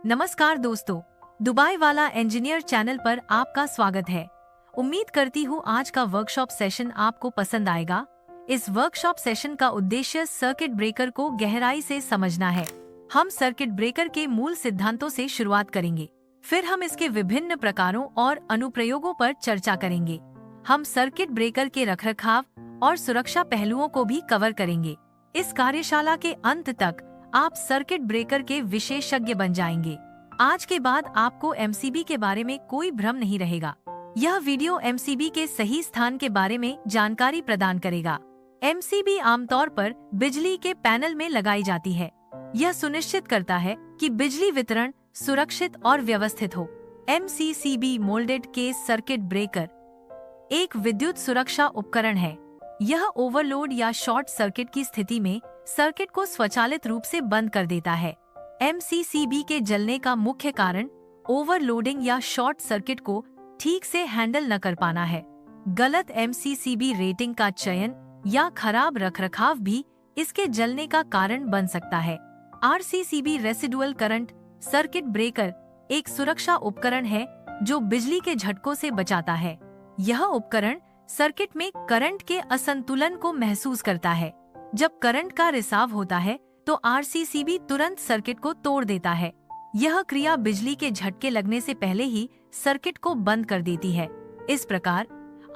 नमस्कार दोस्तों, दुबई वाला इंजीनियर चैनल पर आपका स्वागत है। उम्मीद करती हूँ आज का वर्कशॉप सेशन आपको पसंद आएगा। इस वर्कशॉप सेशन का उद्देश्य सर्किट ब्रेकर को गहराई से समझना है। हम सर्किट ब्रेकर के मूल सिद्धांतों से शुरुआत करेंगे, फिर हम इसके विभिन्न प्रकारों और अनुप्रयोगों पर चर्चा करेंगे। हम सर्किट ब्रेकर के रखरखाव और सुरक्षा पहलुओं को भी कवर करेंगे। इस कार्यशाला के अंत तक आप सर्किट ब्रेकर के विशेषज्ञ बन जाएंगे। आज के बाद आपको एमसीबी के बारे में कोई भ्रम नहीं रहेगा। यह वीडियो एमसीबी के सही स्थान के बारे में जानकारी प्रदान करेगा। एमसीबी आमतौर पर बिजली के पैनल में लगाई जाती है। यह सुनिश्चित करता है कि बिजली वितरण सुरक्षित और व्यवस्थित हो। MCCB moulded case circuit breaker एक विद्युत सुरक्षा उपकरण है। यह ओवरलोड या शॉर्ट सर्किट की स्थिति में सर्किट को स्वचालित रूप से बंद कर देता है। एमसीसीबी के जलने का मुख्य कारण ओवरलोडिंग या शॉर्ट सर्किट को ठीक से हैंडल न कर पाना है। गलत एमसीसीबी रेटिंग का चयन या खराब रखरखाव भी इसके जलने का कारण बन सकता है। RCCB residual current circuit breaker एक सुरक्षा उपकरण है जो बिजली के झटकों से बचाता है। यह उपकरण सर्किट में करंट के असंतुलन को महसूस करता है। जब करंट का रिसाव होता है तो आरसीसीबी तुरंत सर्किट को तोड़ देता है। यह क्रिया बिजली के झटके लगने से पहले ही सर्किट को बंद कर देती है। इस प्रकार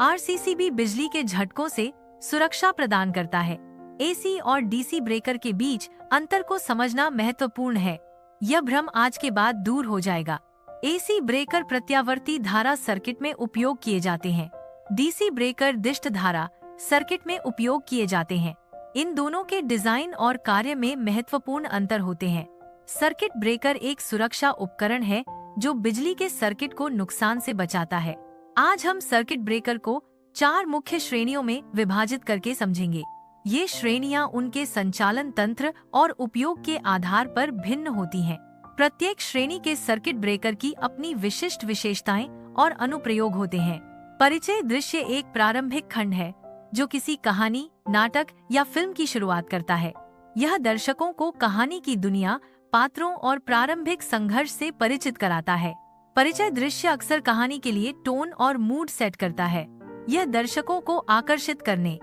आरसीसीबी बिजली के झटकों से सुरक्षा प्रदान करता है। एसी और डीसी ब्रेकर के बीच अंतर को समझना महत्वपूर्ण है। यह भ्रम आज के बाद दूर हो जाएगा। एसी ब्रेकर प्रत्यावर्ती धारा सर्किट में उपयोग किए जाते हैं। डीसी ब्रेकर दिष्ट धारा सर्किट में उपयोग किए जाते हैं। इन दोनों के डिजाइन और कार्य में महत्वपूर्ण अंतर होते हैं। सर्किट ब्रेकर एक सुरक्षा उपकरण है जो बिजली के सर्किट को नुकसान से बचाता है। आज हम सर्किट ब्रेकर को 4 मुख्य श्रेणियों में विभाजित करके समझेंगे। ये श्रेणियां उनके संचालन तंत्र और उपयोग के आधार पर भिन्न होती हैं। प्रत्येक श्रेणी के सर्किट ब्रेकर की अपनी विशिष्ट विशेषताएं और अनुप्रयोग होते हैं। परिचय दृश्य एक प्रारंभिक खंड है जो किसी कहानी, नाटक या फिल्म की शुरुआत करता है। यह दर्शकों को कहानी की दुनिया, पात्रों और प्रारंभिक संघर्ष से परिचित कराता है। परिचय दृश्य अक्सर कहानी के लिए टोन और मूड सेट करता है। यह दर्शकों को आकर्षित करने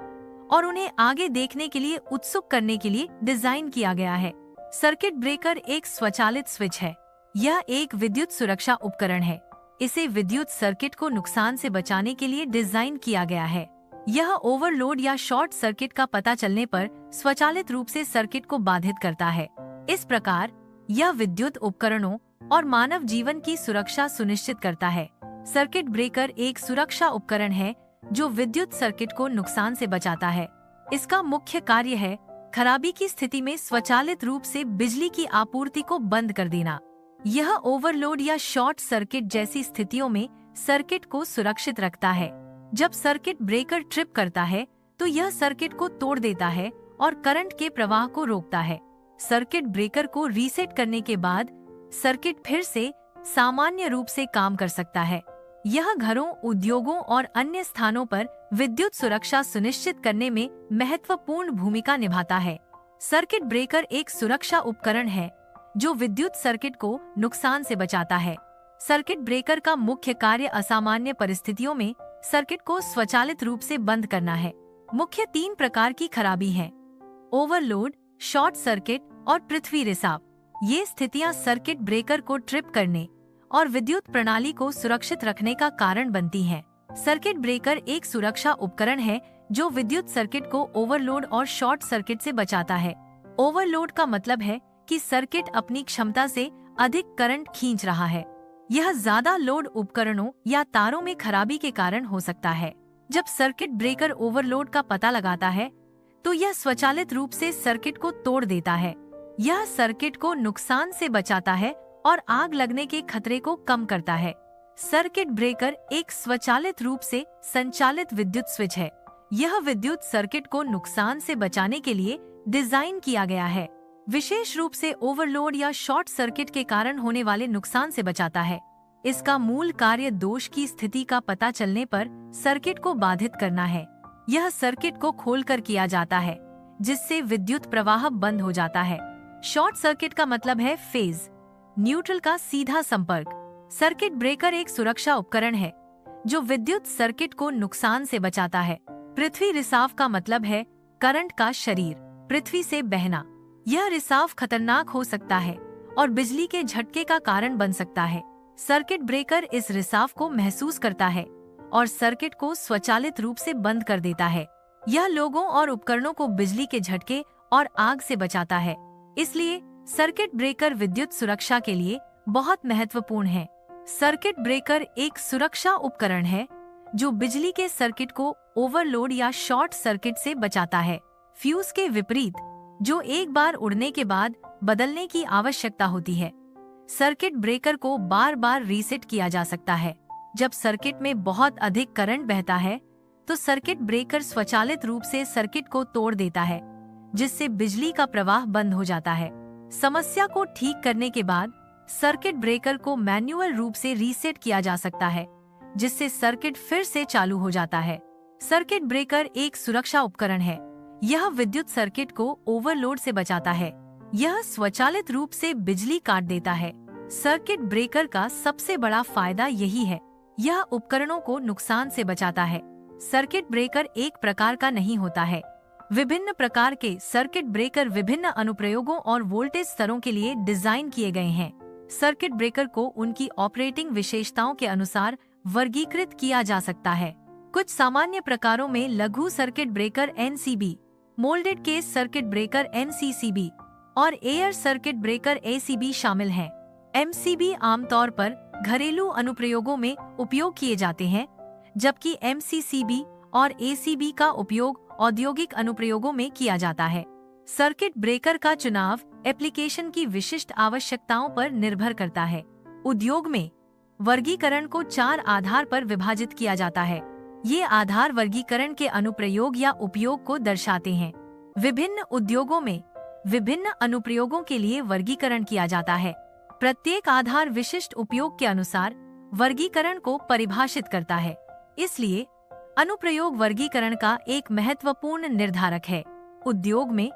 और उन्हें आगे देखने के लिए उत्सुक करने के लिए डिजाइन किया गया है। सर्किट ब्रेकर एक स्वचालित स्विच है। यह एक विद्युत सुरक्षा उपकरण है। इसे विद्युत सर्किट को नुकसान से बचाने के लिए डिजाइन किया गया है। यह ओवरलोड या शॉर्ट सर्किट का पता चलने पर स्वचालित रूप से सर्किट को बाधित करता है। इस प्रकार यह विद्युत उपकरणों और मानव जीवन की सुरक्षा सुनिश्चित करता है। सर्किट ब्रेकर एक सुरक्षा उपकरण है जो विद्युत सर्किट को नुकसान से बचाता है। इसका मुख्य कार्य है खराबी की स्थिति में स्वचालित रूप से बिजली की आपूर्ति को बंद कर देना। यह ओवरलोड या शॉर्ट सर्किट जैसी स्थितियों में सर्किट को सुरक्षित रखता है। जब सर्किट ब्रेकर ट्रिप करता है तो यह सर्किट को तोड़ देता है और करंट के प्रवाह को रोकता है। सर्किट ब्रेकर को रीसेट करने के बाद सर्किट फिर से सामान्य रूप से काम कर सकता है। यह घरों, उद्योगों और अन्य स्थानों पर विद्युत सुरक्षा सुनिश्चित करने में महत्वपूर्ण भूमिका निभाता है। सर्किट ब्रेकर एक सुरक्षा उपकरण है जो विद्युत सर्किट को नुकसान से बचाता है। सर्किट ब्रेकर का मुख्य कार्य असामान्य परिस्थितियों में सर्किट को स्वचालित रूप से बंद करना है। मुख्य 3 प्रकार की खराबी हैं: ओवरलोड, शॉर्ट सर्किट और पृथ्वी रिसाव। ये स्थितियां सर्किट ब्रेकर को ट्रिप करने और विद्युत प्रणाली को सुरक्षित रखने का कारण बनती हैं। सर्किट ब्रेकर एक सुरक्षा उपकरण है जो विद्युत सर्किट को ओवरलोड और शॉर्ट सर्किट से बचाता है। ओवरलोड का मतलब है कि सर्किट अपनी क्षमता से अधिक करंट खींच रहा है। यह ज्यादा लोड उपकरणों या तारों में खराबी के कारण हो सकता है। जब सर्किट ब्रेकर ओवरलोड का पता लगाता है तो यह स्वचालित रूप से सर्किट को तोड़ देता है। यह सर्किट को नुकसान से बचाता है और आग लगने के खतरे को कम करता है। सर्किट ब्रेकर एक स्वचालित रूप से संचालित विद्युत स्विच है। यह विद्युत सर्किट को नुकसान से बचाने के लिए डिजाइन किया गया है। विशेष रूप से ओवरलोड या शॉर्ट सर्किट के कारण होने वाले नुकसान से बचाता है। इसका मूल कार्य दोष की स्थिति का पता चलने पर सर्किट को बाधित करना है। यह सर्किट को खोलकर किया जाता है जिससे विद्युत प्रवाह बंद हो जाता है। शॉर्ट सर्किट का मतलब है फेज। न्यूट्रल का सीधा संपर्क। सर्किट ब्रेकर एक सुरक्षा उपकरण है जो विद्युत सर्किट को नुकसान से बचाता है। पृथ्वी रिसाव का मतलब है करंट का शरीर पृथ्वी से बहना। यह रिसाव खतरनाक हो सकता है और बिजली के झटके का कारण बन सकता है। सर्किट ब्रेकर इस रिसाव को महसूस करता है और सर्किट को स्वचालित रूप से बंद कर देता है। यह लोगों और उपकरणों को बिजली के झटके और आग से बचाता है। इसलिए सर्किट ब्रेकर विद्युत सुरक्षा के लिए बहुत महत्वपूर्ण है। सर्किट ब्रेकर एक सुरक्षा उपकरण है जो बिजली के सर्किट को ओवरलोड या शॉर्ट सर्किट से बचाता है। फ्यूज के विपरीत, जो एक बार उड़ने के बाद बदलने की आवश्यकता होती है, सर्किट ब्रेकर को बार बार रीसेट किया जा सकता है। जब सर्किट में बहुत अधिक करंट बहता है तो सर्किट ब्रेकर स्वचालित रूप से सर्किट को तोड़ देता है, जिससे बिजली का प्रवाह बंद हो जाता है। समस्या को ठीक करने के बाद सर्किट ब्रेकर को मैन्युअल रूप से रीसेट किया जा सकता है, जिससे सर्किट फिर से चालू हो जाता है। सर्किट ब्रेकर एक सुरक्षा उपकरण है। यह विद्युत सर्किट को ओवरलोड से बचाता है। यह स्वचालित रूप से बिजली काट देता है। सर्किट ब्रेकर का सबसे बड़ा फायदा यही है, यह उपकरणों को नुकसान से बचाता है। सर्किट ब्रेकर एक प्रकार का नहीं होता है। विभिन्न प्रकार के सर्किट ब्रेकर विभिन्न अनुप्रयोगों और वोल्टेज स्तरों के लिए डिजाइन किए गए हैं। सर्किट ब्रेकर को उनकी ऑपरेटिंग विशेषताओं के अनुसार वर्गीकृत किया जा सकता है। कुछ सामान्य प्रकारों में लघु circuit breaker NCB, moulded case circuit breaker MCCB और एयर सर्किट ब्रेकर ACB शामिल हैं। MCB आमतौर पर घरेलू अनुप्रयोगों में उपयोग किए जाते हैं, जबकि MCCB और ACB का उपयोग औद्योगिक अनुप्रयोगों में किया जाता है। सर्किट ब्रेकर का चुनाव एप्लीकेशन की विशिष्ट आवश्यकताओं पर निर्भर करता है। उद्योग में वर्गीकरण को 4 आधार पर विभाजित किया जाता है। ये आधार वर्गीकरण के अनुप्रयोग या उपयोग को दर्शाते हैं। विभिन्न उद्योगों में विभिन्न अनुप्रयोगों के लिए वर्गीकरण किया जाता है। प्रत्येक आधार विशिष्ट उपयोग के अनुसार वर्गीकरण को परिभाषित करता है। इसलिए अनुप्रयोग वर्गीकरण का एक महत्वपूर्ण निर्धारक है। उद्योग में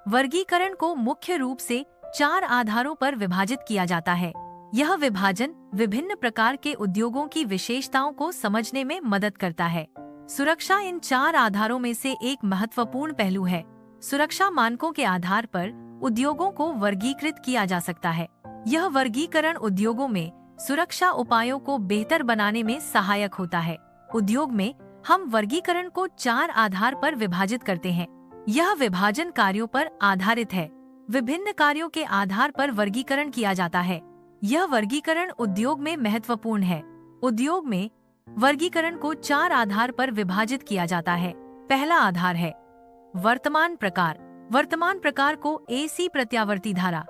वर्गीकरण को मुख्य रूप से 4 आधारों पर विभाजित किया जाता है। यह विभाजन विभिन्न प्रकार के उद्योगों की विशेषताओं को समझने में मदद करता है। सुरक्षा इन 4 आधारों में से एक महत्वपूर्ण पहलू है। सुरक्षा मानकों के आधार पर उद्योगों को वर्गीकृत किया जा सकता है। यह वर्गीकरण उद्योगों में सुरक्षा उपायों को बेहतर बनाने में सहायक होता है। उद्योग में हम वर्गीकरण को 4 आधार पर विभाजित करते हैं। यह विभाजन कार्यों पर आधारित है। विभिन्न कार्यों के आधार पर वर्गीकरण किया जाता है। यह वर्गीकरण उद्योग में महत्वपूर्ण है। उद्योग में वर्गीकरण को 4 आधार पर विभाजित किया जाता है। पहला आधार है वर्तमान प्रकार। वर्तमान प्रकार को AC प्रत्यावर्ती धारा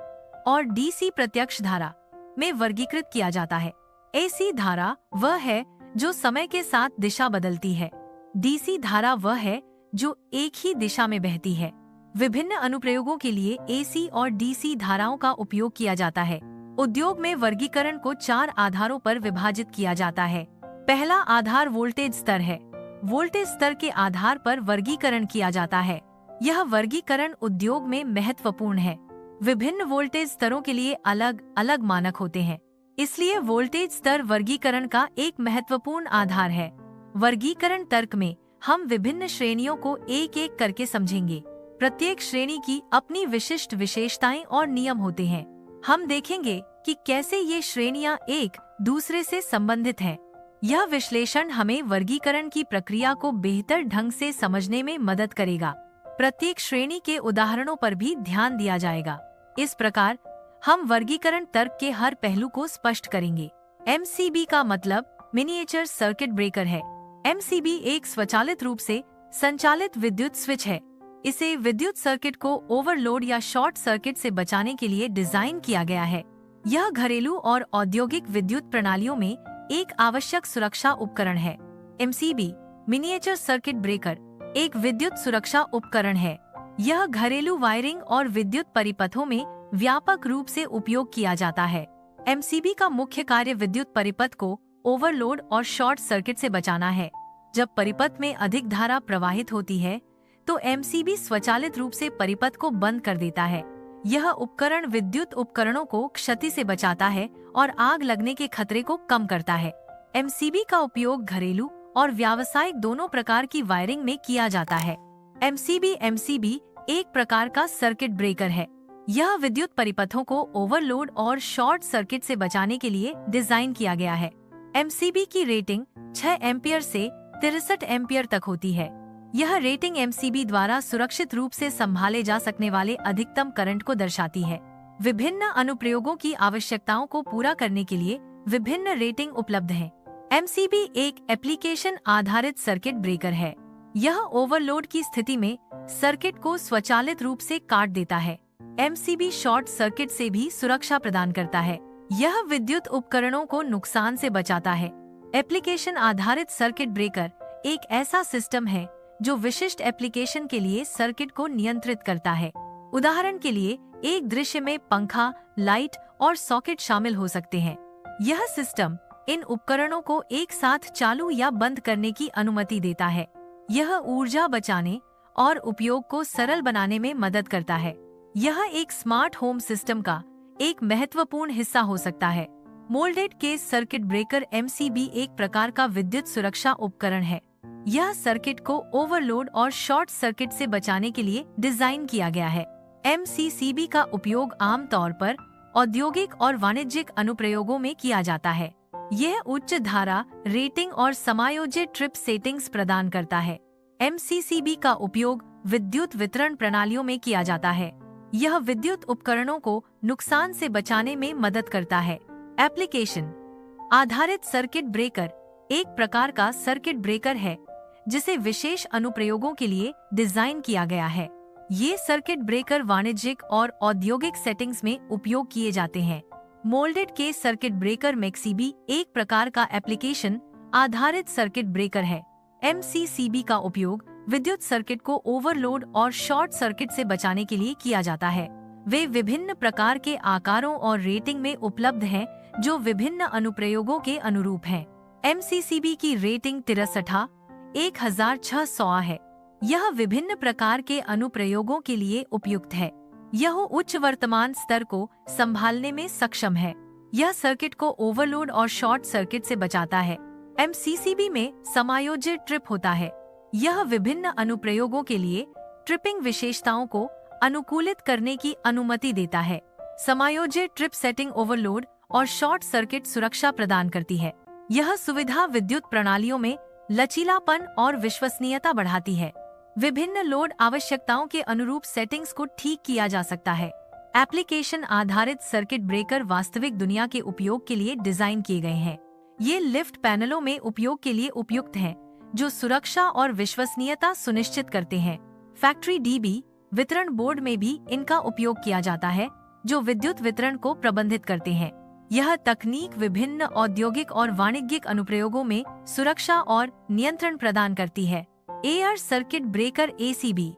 और DC प्रत्यक्ष धारा में वर्गीकृत किया जाता है। AC धारा वह है जो समय के साथ दिशा बदलती है। DC धारा वह है जो एक ही दिशा में बहती है। विभिन्न अनुप्रयोगों के लिए AC और DC धाराओं का उपयोग किया जाता है। उद्योग में वर्गीकरण को 4 आधारों पर विभाजित किया जाता है। पहला आधार वोल्टेज स्तर है। वोल्टेज स्तर के आधार पर वर्गीकरण किया जाता है। यह वर्गीकरण उद्योग में महत्वपूर्ण है। विभिन्न वोल्टेज स्तरों के लिए अलग अलग मानक होते हैं, इसलिए वोल्टेज स्तर वर्गीकरण का एक महत्वपूर्ण आधार है। वर्गीकरण तर्क में हम विभिन्न श्रेणियों को एक एक करके समझेंगे। प्रत्येक श्रेणी की अपनी विशिष्ट विशेषताएं और नियम होते हैं। हम देखेंगे कि कैसे ये श्रेणियां एक दूसरे से संबंधित हैं। यह विश्लेषण हमें वर्गीकरण की प्रक्रिया को बेहतर ढंग से समझने में मदद करेगा। प्रत्येक श्रेणी के उदाहरणों पर भी ध्यान दिया जाएगा। इस प्रकार हम वर्गीकरण तर्क के हर पहलू को स्पष्ट करेंगे। MCB का मतलब मिनिएचर सर्किट ब्रेकर है। MCB एक स्वचालित रूप से संचालित विद्युत स्विच है। इसे विद्युत सर्किट को ओवरलोड या शॉर्ट सर्किट से बचाने के लिए डिजाइन किया गया है। यह घरेलू और औद्योगिक विद्युत प्रणालियों में एक आवश्यक सुरक्षा उपकरण है। MCB मिनिएचर सर्किट ब्रेकर एक विद्युत सुरक्षा उपकरण है। यह घरेलू वायरिंग और विद्युत परिपथों में व्यापक रूप से उपयोग किया जाता है। MCB का मुख्य कार्य विद्युत परिपथ को ओवरलोड और शॉर्ट सर्किट से बचाना है। जब परिपथ में अधिक धारा प्रवाहित होती है तो MCB स्वचालित रूप से परिपथ को बंद कर देता है। यह उपकरण विद्युत उपकरणों को क्षति से बचाता है और आग लगने के खतरे को कम करता है। एमसीबी का उपयोग घरेलू और व्यावसायिक दोनों प्रकार की वायरिंग में किया जाता है। एमसीबी एक प्रकार का सर्किट ब्रेकर है। यह विद्युत परिपथों को ओवरलोड और शॉर्ट सर्किट से बचाने के लिए डिजाइन किया गया है। एमसीबी की रेटिंग 6 एम्पियर से 63 एम्पियर तक होती है। यह रेटिंग एमसीबी द्वारा सुरक्षित रूप से संभाले जा सकने वाले अधिकतम करंट को दर्शाती है। विभिन्न अनुप्रयोगों की आवश्यकताओं को पूरा करने के लिए विभिन्न रेटिंग उपलब्ध हैं। एमसीबी एक एप्लीकेशन आधारित सर्किट ब्रेकर है। यह ओवरलोड की स्थिति में सर्किट को स्वचालित रूप से काट देता है। एमसीबी शॉर्ट सर्किट से भी सुरक्षा प्रदान करता है। यह विद्युत उपकरणों को नुकसान से बचाता है। एप्लीकेशन आधारित सर्किट ब्रेकर एक ऐसा सिस्टम है जो विशिष्ट एप्लीकेशन के लिए सर्किट को नियंत्रित करता है। उदाहरण के लिए एक दृश्य में पंखा, लाइट और सॉकेट शामिल हो सकते हैं। यह सिस्टम इन उपकरणों को एक साथ चालू या बंद करने की अनुमति देता है। यह ऊर्जा बचाने और उपयोग को सरल बनाने में मदद करता है। यह एक स्मार्ट होम सिस्टम का एक महत्वपूर्ण हिस्सा हो सकता है। Moulded case circuit breaker MCB एक प्रकार का विद्युत सुरक्षा उपकरण है। यह सर्किट को ओवरलोड और शॉर्ट सर्किट से बचाने के लिए डिजाइन किया गया है। एमसीसीबी का उपयोग आमतौर पर औद्योगिक और वाणिज्यिक अनुप्रयोगों में किया जाता है। यह उच्च धारा रेटिंग और समायोजित ट्रिप सेटिंग्स प्रदान करता है। एमसीसीबी का उपयोग विद्युत वितरण प्रणालियों में किया जाता है। यह विद्युत उपकरणों को नुकसान से बचाने में मदद करता है। एप्लीकेशन आधारित सर्किट ब्रेकर एक प्रकार का सर्किट ब्रेकर है जिसे विशेष अनुप्रयोगों के लिए डिजाइन किया गया है। ये सर्किट ब्रेकर वाणिज्यिक और औद्योगिक सेटिंग्स में उपयोग किए जाते हैं। मोल्डेड केस सर्किट ब्रेकर मैक्सीबी एक प्रकार का एप्लीकेशन आधारित सर्किट ब्रेकर है। एमसीसीबी का उपयोग विद्युत सर्किट को ओवरलोड और शॉर्ट सर्किट से बचाने के लिए किया जाता है। वे विभिन्न प्रकार के आकारों और रेटिंग में उपलब्ध हैं जो विभिन्न अनुप्रयोगों के अनुरूप हैं। एमसीसीबी की रेटिंग 63/1600 है। यह विभिन्न प्रकार के अनुप्रयोगों के लिए उपयुक्त है। यह उच्च वर्तमान स्तर को संभालने में सक्षम है। यह सर्किट को ओवरलोड और शॉर्ट सर्किट से बचाता है। एमसीसीबी में समायोजित ट्रिप होता है। यह विभिन्न अनुप्रयोगों के लिए ट्रिपिंग विशेषताओं को अनुकूलित करने की अनुमति देता है। समायोजित ट्रिप सेटिंग ओवरलोड और शॉर्ट सर्किट सुरक्षा प्रदान करती है। यह सुविधा विद्युत प्रणालियों में लचीलापन और विश्वसनीयता बढ़ाती है। विभिन्न लोड आवश्यकताओं के अनुरूप सेटिंग्स को ठीक किया जा सकता है। एप्लीकेशन आधारित सर्किट ब्रेकर वास्तविक दुनिया के उपयोग के लिए डिजाइन किए गए हैं। ये लिफ्ट पैनलों में उपयोग के लिए उपयुक्त हैं, जो सुरक्षा और विश्वसनीयता सुनिश्चित करते हैं। फैक्ट्री डीबी वितरण बोर्ड में भी इनका उपयोग किया जाता है, जो विद्युत वितरण को प्रबंधित करते हैं। यह तकनीक विभिन्न औद्योगिक और वाणिज्यिक अनुप्रयोगों में सुरक्षा और नियंत्रण प्रदान करती है। एआर सर्किट ब्रेकर एसीबी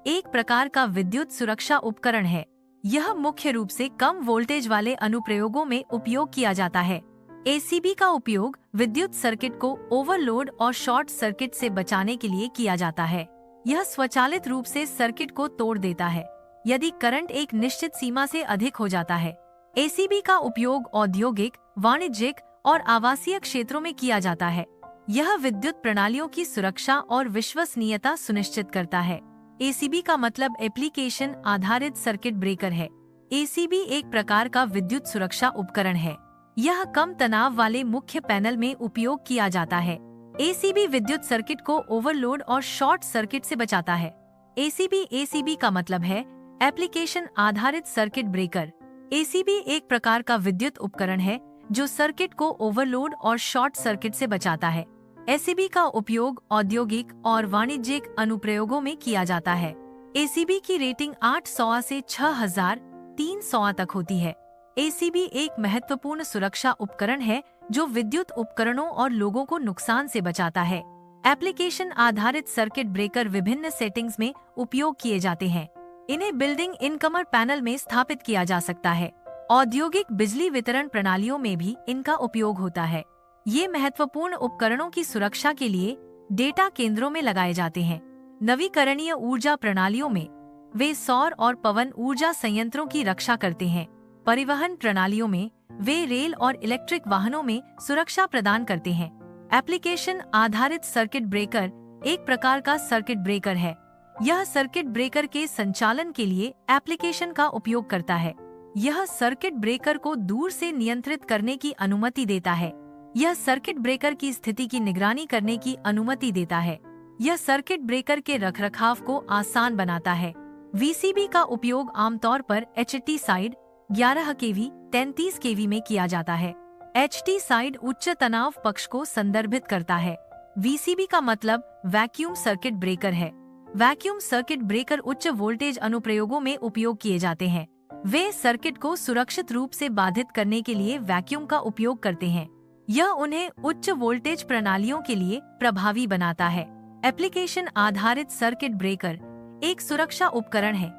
एक प्रकार का विद्युत सुरक्षा उपकरण है। यह मुख्य रूप से कम वोल्टेज वाले अनुप्रयोगों में उपयोग किया जाता है। एसीबी का उपयोग विद्युत सर्किट को ओवरलोड और शॉर्ट सर्किट से बचाने के लिए किया जाता है। यह स्वचालित रूप से सर्किट को तोड़ देता है यदि करंट एक निश्चित सीमा से अधिक हो जाता है। एसीबी का उपयोग औद्योगिक, वाणिज्यिक और आवासीय क्षेत्रों में किया जाता है। यह विद्युत प्रणालियों की सुरक्षा और विश्वसनीयता सुनिश्चित करता है। एसीबी का मतलब एप्लीकेशन आधारित सर्किट ब्रेकर है। एसीबी एक प्रकार का विद्युत सुरक्षा उपकरण है। यह कम तनाव वाले मुख्य पैनल में उपयोग किया जाता है। एसीबी विद्युत सर्किट को ओवरलोड और शॉर्ट सर्किट से बचाता है। एसीबी का मतलब है एप्लीकेशन आधारित सर्किट ब्रेकर। एसीबी एक प्रकार का विद्युत उपकरण है जो सर्किट को ओवरलोड और शॉर्ट सर्किट से बचाता है। एसीबी का उपयोग औद्योगिक और वाणिज्यिक अनुप्रयोगों में किया जाता है। एसीबी की रेटिंग 800 से 6300 तक होती है। एसीबी एक महत्वपूर्ण सुरक्षा उपकरण है जो विद्युत उपकरणों और लोगों को नुकसान से बचाता है। एप्लीकेशन आधारित सर्किट ब्रेकर विभिन्न सेटिंग्स में उपयोग किए जाते हैं। इन्हें बिल्डिंग इनकमर पैनल में स्थापित किया जा सकता है। औद्योगिक बिजली वितरण प्रणालियों में भी इनका उपयोग होता है। ये महत्वपूर्ण उपकरणों की सुरक्षा के लिए डेटा केंद्रों में लगाए जाते हैं। नवीकरणीय ऊर्जा प्रणालियों में एसीबी एक प्रकार का विद्युत सुरक्षा उपकरण है। यह विद्युत प्रणालियों की सुरक्षा और नियंत्रण प्रदान करती है। एसीबी एक प्रकार का विद्युत उपकरण है जो विद्युत उपकरणों और लोगों को नुकसान से बचाता है। एप्लीकेशन आधारित सर्किट ब्रेकर विभिन्न सेटिंग्स में उपयोग किए जाते हैं। वे सौर और पवन ऊर्जा संयंत्रों की रक्षा करते हैं। परिवहन प्रणालियों में वे रेल और इलेक्ट्रिक वाहनों में सुरक्षा प्रदान करते हैं। एप्लीकेशन आधारित सर्किट ब्रेकर एक प्रकार का सर्किट ब्रेकर है। यह सर्किट ब्रेकर के संचालन के लिए एप्लीकेशन का उपयोग करता है। यह सर्किट ब्रेकर को दूर से नियंत्रित करने की अनुमति देता है। यह सर्किट ब्रेकर की स्थिति की निगरानी करने की अनुमति देता है। यह सर्किट ब्रेकर के रखरखाव को आसान बनाता है। वीसीबी का उपयोग आमतौर पर एचटी साइड 11 केवी 33 केवी में किया जाता है। एचटी साइड उच्च तनाव पक्ष को संदर्भित करता है। वीसीबी का मतलब वैक्यूम सर्किट ब्रेकर है। वैक्यूम सर्किट ब्रेकर उच्च वोल्टेज अनुप्रयोगों में उपयोग किए जाते हैं। वे सर्किट को सुरक्षित रूप से बाधित करने के लिए वैक्यूम का उपयोग करते हैं। यह उन्हें उच्च वोल्टेज प्रणालियों के लिए प्रभावी बनाता है। एप्लीकेशन आधारित सर्किट ब्रेकर एक सुरक्षा उपकरण है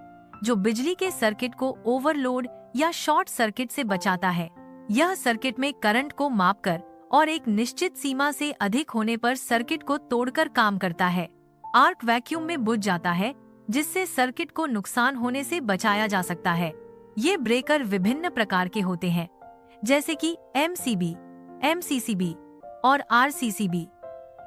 जो बिजली के सर्किट को ओवरलोड या शॉर्ट सर्किट से बचाता है। यह सर्किट में करंट को मापकर और एक निश्चित सीमा से अधिक होने पर सर्किट को तोड़कर काम करता है। आर्क वैक्यूम में बुझ जाता है जिससे सर्किट को नुकसान होने से बचाया जा सकता है। ये ब्रेकर विभिन्न प्रकार के होते हैं जैसे कि एमसीबी, एमसीसीबी और आरसीसीबी।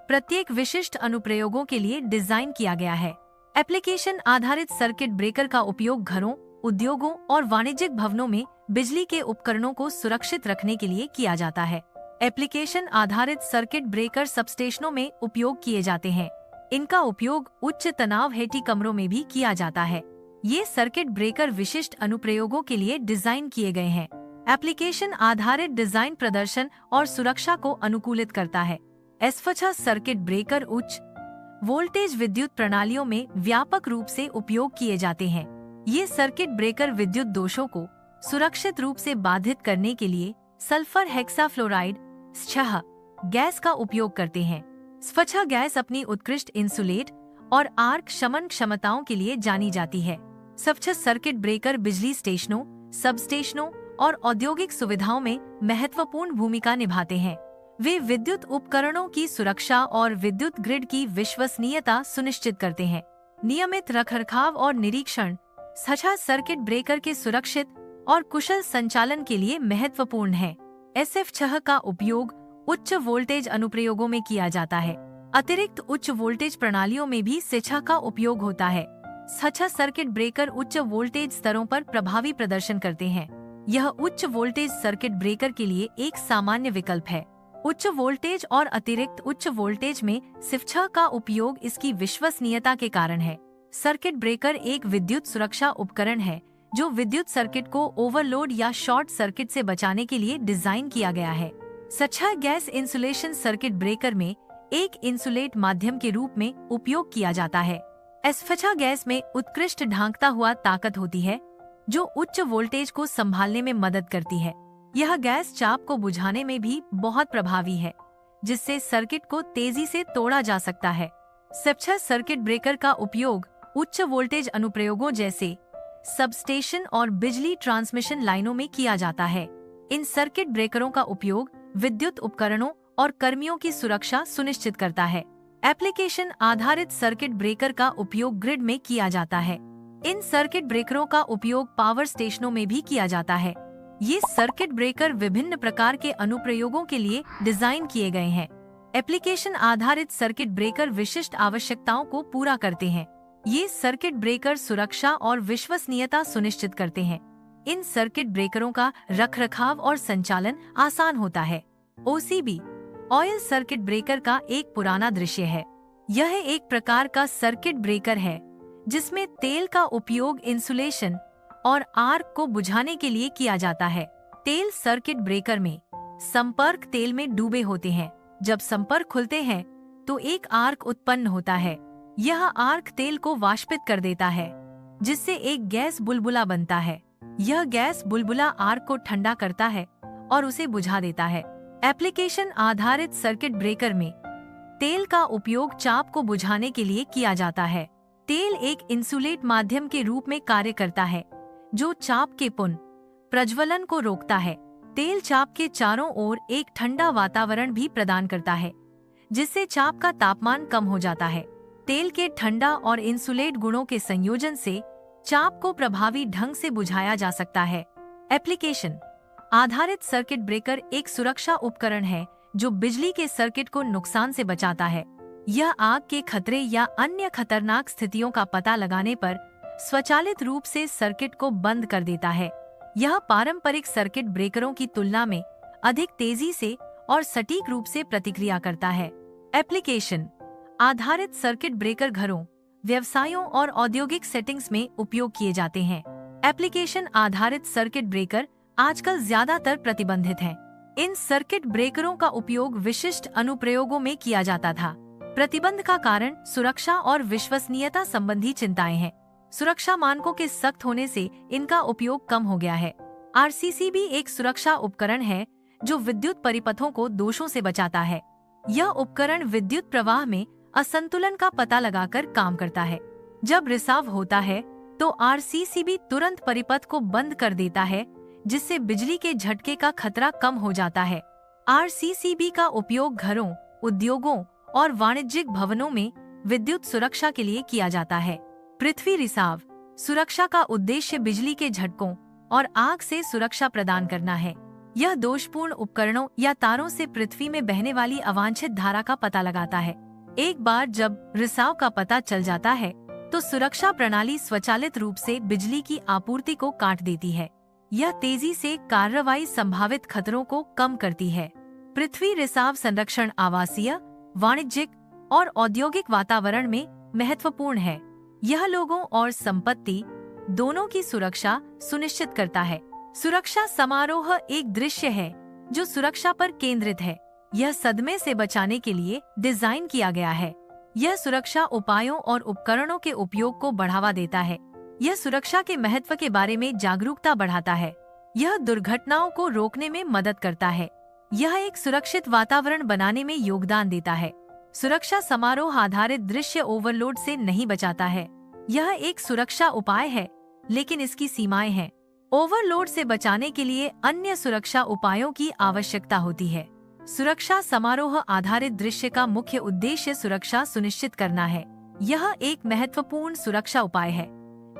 प्रत्येक विशिष्ट अनुप्रयोगों के लिए डिजाइन किया गया है। एप्लीकेशन आधारित सर्किट ब्रेकर का उपयोग घरों, उद्योगों और वाणिज्यिक भवनों में बिजली के उपकरणों को सुरक्षित रखने के लिए किया जाता है। एप्लीकेशन आधारित सर्किट ब्रेकर सबस्टेशनों में उपयोग किए जाते हैं। इनका उपयोग उच्च तनाव हेटी कमरों में भी किया जाता है। ये सर्किट ब्रेकर विशिष्ट अनुप्रयोगों के लिए डिजाइन किए गए हैं। एप्लीकेशन आधारित डिजाइन प्रदर्शन और सुरक्षा को अनुकूलित करता है। एसफछा सर्किट ब्रेकर उच्च वोल्टेज विद्युत प्रणालियों में व्यापक रूप से उपयोग किए जाते हैं। ये सर्किट ब्रेकर विद्युत दोषों को सुरक्षित रूप से बाधित करने के लिए सल्फर हेक्साफ्लोराइड SHA गैस का उपयोग करते हैं। स्फछा गैस अपनी उत्कृष्ट इंसुलेट और आर्क शमन क्षमताओं के लिए जानी जाती है। स्फछा सर्किट ब्रेकर बिजली स्टेशनों, सब स्टेशनों और औद्योगिक सुविधाओं में महत्वपूर्ण भूमिका निभाते हैं। वे विद्युत उपकरणों की सुरक्षा और विद्युत ग्रिड की विश्वसनीयता सुनिश्चित करते हैं। नियमित रखरखाव और निरीक्षण स्फछा सर्किट ब्रेकर के सुरक्षित और कुशल संचालन के लिए महत्वपूर्ण है। SF6 का उपयोग उच्च वोल्टेज अनुप्रयोगों में किया जाता है। अतिरिक्त उच्च वोल्टेज प्रणालियों में भी स्फछा का उपयोग होता है। स्फछा सर्किट ब्रेकर उच्च वोल्टेज स्तरों पर प्रभावी प्रदर्शन करते हैं। यह उच्च वोल्टेज सर्किट ब्रेकर के लिए एक सामान्य विकल्प है। उच्च वोल्टेज और अतिरिक्त उच्च वोल्टेज में स्फछा का उपयोग इसकी विश्वसनीयता के कारण है। सर्किट ब्रेकर एक विद्युत सुरक्षा उपकरण है जो विद्युत सर्किट को ओवरलोड या शॉर्ट सर्किट से बचाने के लिए डिजाइन किया गया है। स्फछा गैस इंसुलेशन सर्किट ब्रेकर में एक इंसुलेट माध्यम के रूप में उपयोग किया जाता है। स्फछा गैस में उत्कृष्ट ढांकता हुआ ताकत होती है जो उच्च वोल्टेज को संभालने में मदद करती है। यह गैस चाप को बुझाने में भी बहुत प्रभावी है जिससे सर्किट को तेजी से तोड़ा जा सकता है। स्फछा सर्किट ब्रेकर का उपयोग उच्च वोल्टेज अनुप्रयोगों जैसे सबस्टेशन और बिजली ट्रांसमिशन लाइनों में किया जाता है। इन सर्किट ब्रेकरों का उपयोग विद्युत उपकरणों और कर्मियों की सुरक्षा सुनिश्चित करता है। एप्लीकेशन आधारित सर्किट ब्रेकर का उपयोग ग्रिड में किया जाता है। इन सर्किट ब्रेकरों का उपयोग पावर स्टेशनों में भी किया जाता है। ये सर्किट ब्रेकर विभिन्न प्रकार के अनुप्रयोगों के लिए डिजाइन किए गए हैं। एप्लीकेशन आधारित सर्किट ब्रेकर विशिष्ट आवश्यकताओं को पूरा करते हैं। ये सर्किट ब्रेकर सुरक्षा और विश्वसनीयता सुनिश्चित करते हैं। इन सर्किट ब्रेकरों का रखरखाव और संचालन आसान होता है। OCB ऑयल सर्किट ब्रेकर का एक पुराना दृश्य है। यह एक प्रकार का सर्किट ब्रेकर है जिसमें तेल का उपयोग इंसुलेशन और आर्क को बुझाने के लिए किया जाता है। तेल सर्किट ब्रेकर में संपर्क तेल में डूबे होते हैं। जब संपर्क खुलते हैं तो एक आर्क उत्पन्न होता है। यह आर्क तेल को वाष्पित कर देता है जिससे एक गैस बुलबुला बनता है। यह गैस बुलबुला आर्क को ठंडा करता है और उसे बुझा देता है। एप्लीकेशन आधारित सर्किट ब्रेकर में तेल का उपयोग चाप को बुझाने के लिए किया जाता है। तेल एक इंसुलेट माध्यम के रूप में कार्य करता है जो चाप के पुनः प्रज्वलन को रोकता है। तेल चाप के चारों ओर एक ठंडा वातावरण भी प्रदान करता है जिससे चाप का तापमान कम हो जाता है। तेल के ठंडा और इंसुलेट गुणों के संयोजन से चाप को प्रभावी ढंग से बुझाया जा सकता है। एप्लीकेशन आधारित सर्किट ब्रेकर एक सुरक्षा उपकरण है जो बिजली के सर्किट को नुकसान से बचाता है। यह आग के खतरे या अन्य खतरनाक स्थितियों का पता लगाने पर स्वचालित रूप से सर्किट को बंद कर देता है। यह पारंपरिक सर्किट ब्रेकरों की तुलना में अधिक तेजी से और सटीक रूप से प्रतिक्रिया करता है। एप्लीकेशन आधारित सर्किट ब्रेकर घरों, व्यवसायों और औद्योगिक सेटिंग्स में उपयोग किए जाते हैं। एप्लीकेशन आधारित सर्किट ब्रेकर आजकल ज्यादातर प्रतिबंधित हैं। इन सर्किट ब्रेकरों का उपयोग विशिष्ट अनुप्रयोगों में किया जाता था। प्रतिबंध का कारण सुरक्षा और विश्वसनीयता संबंधी चिंताएं हैं। सुरक्षा मानकों के सख्त होने से इनका उपयोग कम हो गया है। RCCB एक सुरक्षा उपकरण है जो विद्युत परिपथों को दोषों से बचाता है। यह उपकरण विद्युत प्रवाह में असंतुलन का पता लगाकर काम करता है। जब रिसाव होता है तो RCCB तुरंत परिपथ को बंद कर देता है, जिससे बिजली के झटके का खतरा कम हो जाता है। RCCB का उपयोग घरों, उद्योगों और वाणिज्यिक भवनों में विद्युत सुरक्षा के लिए किया जाता है। पृथ्वी रिसाव सुरक्षा का उद्देश्य बिजली के झटकों और आग से सुरक्षा प्रदान करना है। यह दोषपूर्ण उपकरणों या तारों से पृथ्वी में बहने वाली अवांछित धारा का पता लगाता है। एक बार जब रिसाव का पता चल जाता है तो सुरक्षा प्रणाली स्वचालित रूप से बिजली की आपूर्ति को काट देती है। यह तेजी से कार्रवाई संभावित खतरों को कम करती है। पृथ्वी रिसाव संरक्षण आवासीय, वाणिज्यिक और औद्योगिक वातावरण में महत्वपूर्ण है। यह लोगों और संपत्ति दोनों की सुरक्षा सुनिश्चित करता है। सुरक्षा समारोह एक दृश्य है जो सुरक्षा पर केंद्रित है। यह सदमे से बचाने के लिए डिजाइन किया गया है। यह सुरक्षा उपायों और उपकरणों के उपयोग को बढ़ावा देता है। यह सुरक्षा के महत्व के बारे में जागरूकता बढ़ाता है। यह दुर्घटनाओं को रोकने में मदद करता है। यह एक सुरक्षित वातावरण बनाने में योगदान देता है। सुरक्षा समारोह आधारित दृश्य ओवरलोड से नहीं बचाता है। यह एक सुरक्षा उपाय है, लेकिन इसकी सीमाएं हैं। ओवरलोड से बचाने के लिए अन्य सुरक्षा उपायों की आवश्यकता होती है। सुरक्षा समारोह आधारित दृश्य का मुख्य उद्देश्य सुरक्षा सुनिश्चित करना है। यह एक महत्वपूर्ण सुरक्षा उपाय है,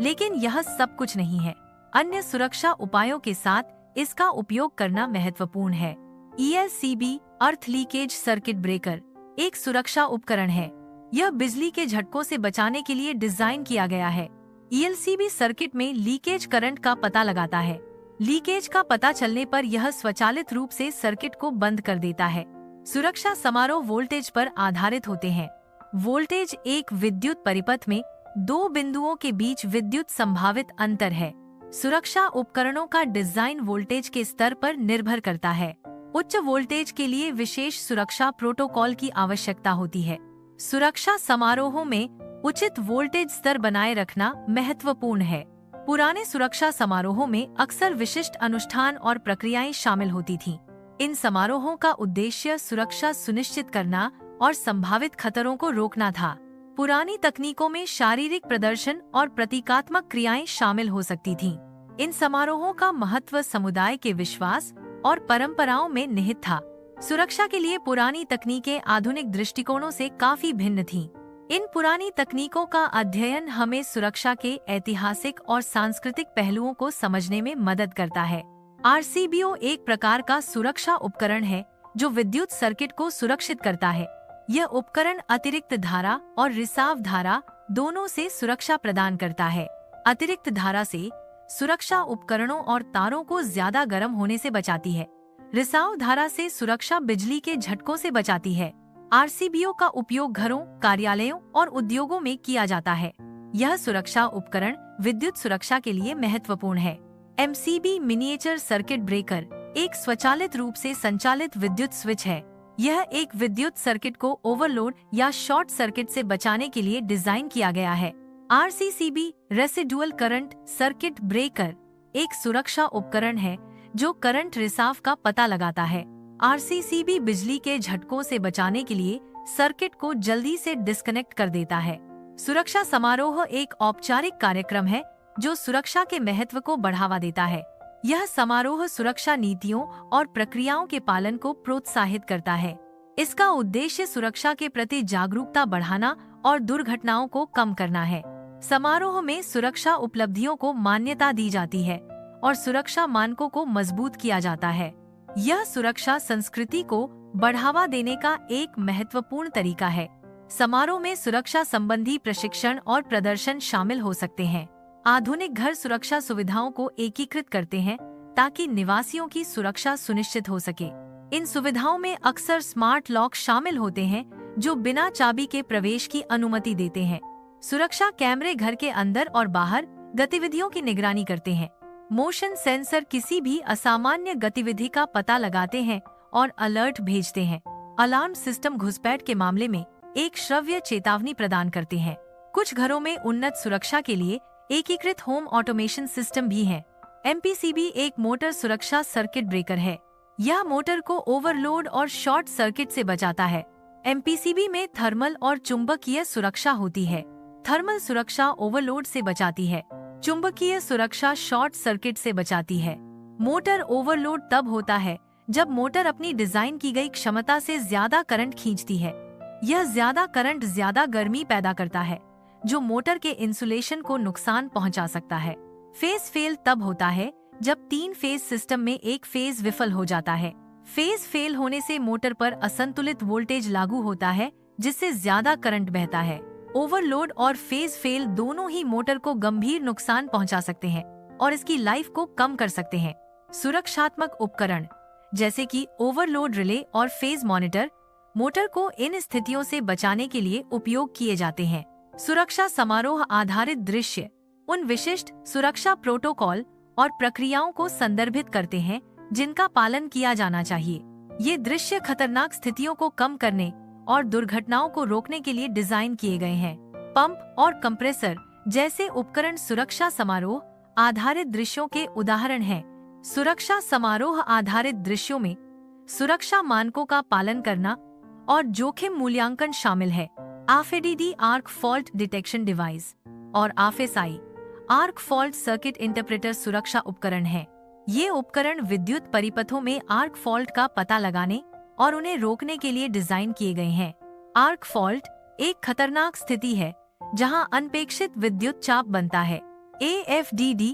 लेकिन यह सब कुछ नहीं है। अन्य सुरक्षा उपायों के साथ इसका उपयोग करना महत्वपूर्ण है। ELCB अर्थ लीकेज सर्किट ब्रेकर एक सुरक्षा उपकरण है। यह बिजली के झटकों से बचाने के लिए डिजाइन किया गया है। ELCB सर्किट में लीकेज करंट का पता लगाता है। लीकेज का पता चलने पर यह स्वचालित रूप से सर्किट को बंद कर देता है। सुरक्षा समारोह वोल्टेज पर आधारित होते हैं। वोल्टेज एक विद्युत परिपथ में दो बिंदुओं के बीच विद्युत संभावित अंतर है। सुरक्षा उपकरणों का डिजाइन वोल्टेज के स्तर पर निर्भर करता है। उच्च वोल्टेज के लिए विशेष सुरक्षा प्रोटोकॉल की आवश्यकता होती है। सुरक्षा समारोहों में उचित वोल्टेज स्तर बनाए रखना महत्वपूर्ण है। पुराने सुरक्षा समारोहों में अक्सर विशिष्ट अनुष्ठान और प्रक्रियाएं शामिल होती थीं। इन समारोहों का उद्देश्य सुरक्षा सुनिश्चित करना और संभावित खतरों को रोकना था। पुरानी तकनीकों में शारीरिक प्रदर्शन और प्रतीकात्मक क्रियाएं शामिल हो सकती थीं। इन समारोहों का महत्व समुदाय के विश्वास और परंपराओं में निहित था। सुरक्षा के लिए पुरानी तकनीकें आधुनिक दृष्टिकोणों से काफी भिन्न थीं। इन पुरानी तकनीकों का अध्ययन हमें सुरक्षा के ऐतिहासिक और सांस्कृतिक पहलुओं को समझने में मदद करता है। RCBO एक प्रकार का सुरक्षा उपकरण है जो विद्युत सर्किट को सुरक्षित करता है। यह उपकरण अतिरिक्त धारा और रिसाव धारा दोनों से सुरक्षा प्रदान करता है। अतिरिक्त धारा से सुरक्षा उपकरणों और तारों को ज्यादा गर्म होने से बचाती है। रिसाव धारा से सुरक्षा बिजली के झटकों से बचाती है। RCBO का उपयोग घरों, कार्यालयों और उद्योगों में किया जाता है। यह सुरक्षा उपकरण विद्युत सुरक्षा के लिए महत्वपूर्ण है। MCB मिनिएचर सर्किट ब्रेकर एक स्वचालित रूप से संचालित विद्युत स्विच है। यह एक विद्युत सर्किट को ओवरलोड या शॉर्ट सर्किट से बचाने के लिए डिजाइन किया गया है। RCCB residual current circuit breaker एक सुरक्षा उपकरण है जो करंट रिसाव का पता लगाता है। RCCB बिजली के झटकों से बचाने के लिए सर्किट को जल्दी से डिस्कनेक्ट कर देता है। सुरक्षा समारोह एक औपचारिक कार्यक्रम है जो सुरक्षा के महत्व को बढ़ावा देता है। यह समारोह सुरक्षा नीतियों और प्रक्रियाओं के पालन को प्रोत्साहित करता है। इसका उद्देश्य सुरक्षा के प्रति जागरूकता बढ़ाना और दुर्घटनाओं को कम करना है। समारोह में सुरक्षा उपलब्धियों को मान्यता दी जाती है और सुरक्षा मानकों को मजबूत किया जाता है। यह सुरक्षा संस्कृति को बढ़ावा देने का एक महत्वपूर्ण तरीका है। समारोह में सुरक्षा संबंधी प्रशिक्षण और प्रदर्शन शामिल हो सकते हैं। आधुनिक घर सुरक्षा सुविधाओं को एकीकृत करते हैं ताकि निवासियों की सुरक्षा सुनिश्चित हो सके। इन सुविधाओं में अक्सर स्मार्ट लॉक शामिल होते हैं जो बिना चाबी के प्रवेश की अनुमति देते हैं। सुरक्षा कैमरे घर के अंदर और बाहर गतिविधियों की निगरानी करते हैं। मोशन सेंसर किसी भी असामान्य गतिविधि का पता लगाते हैं और अलर्ट भेजते हैं। अलार्म सिस्टम घुसपैठ के मामले में एक श्रव्य चेतावनी प्रदान करते हैं। कुछ घरों में उन्नत सुरक्षा के लिए एकीकृत होम ऑटोमेशन सिस्टम भी है। MPCB एक मोटर सुरक्षा सर्किट ब्रेकर है। यह मोटर को ओवरलोड और शॉर्ट सर्किट से बचाता है। MPCB में थर्मल और चुंबकीय सुरक्षा होती है। थर्मल सुरक्षा ओवरलोड से बचाती है। चुंबकीय सुरक्षा शॉर्ट सर्किट से बचाती है। मोटर ओवरलोड तब होता है जब मोटर अपनी डिजाइन की गई क्षमता से ज्यादा करंट खींचती है। यह ज्यादा करंट ज्यादा गर्मी पैदा करता है जो मोटर के इंसुलेशन को नुकसान पहुंचा सकता है। फेज फेल तब होता है जब 3 फेज सिस्टम में एक फेज विफल हो जाता है। फेज फेल होने से मोटर पर असंतुलित वोल्टेज लागू होता है जिससे ज्यादा करंट बहता है। ओवरलोड और फेज फेल दोनों ही मोटर को गंभीर नुकसान पहुंचा सकते हैं और इसकी लाइफ को कम कर सकते हैं। सुरक्षात्मक उपकरण जैसे कि ओवरलोड रिले और फेज मॉनिटर मोटर को इन स्थितियों से बचाने के लिए उपयोग किए जाते हैं। सुरक्षा समारोह आधारित दृश्य उन विशिष्ट सुरक्षा प्रोटोकॉल और प्रक्रियाओं को संदर्भित करते हैं जिनका पालन किया जाना चाहिए। ये दृश्य खतरनाक स्थितियों को कम करने और दुर्घटनाओं को रोकने के लिए डिजाइन किए गए हैं। पंप और कंप्रेसर जैसे उपकरण सुरक्षा समारोह आधारित दृश्यों के उदाहरण हैं। सुरक्षा समारोह आधारित दृश्यों में सुरक्षा मानकों का पालन करना और जोखिम मूल्यांकन शामिल है। AFEDD arc fault detection device और AFSI arc fault circuit interpreter सुरक्षा उपकरण हैं। ये उपकरण विद्युत परिपथों में आर्क फॉल्ट का पता लगाने और उन्हें रोकने के लिए डिजाइन किए गए हैं। आर्क फॉल्ट एक खतरनाक स्थिति है जहां अनपेक्षित विद्युत चाप बनता है। AFDD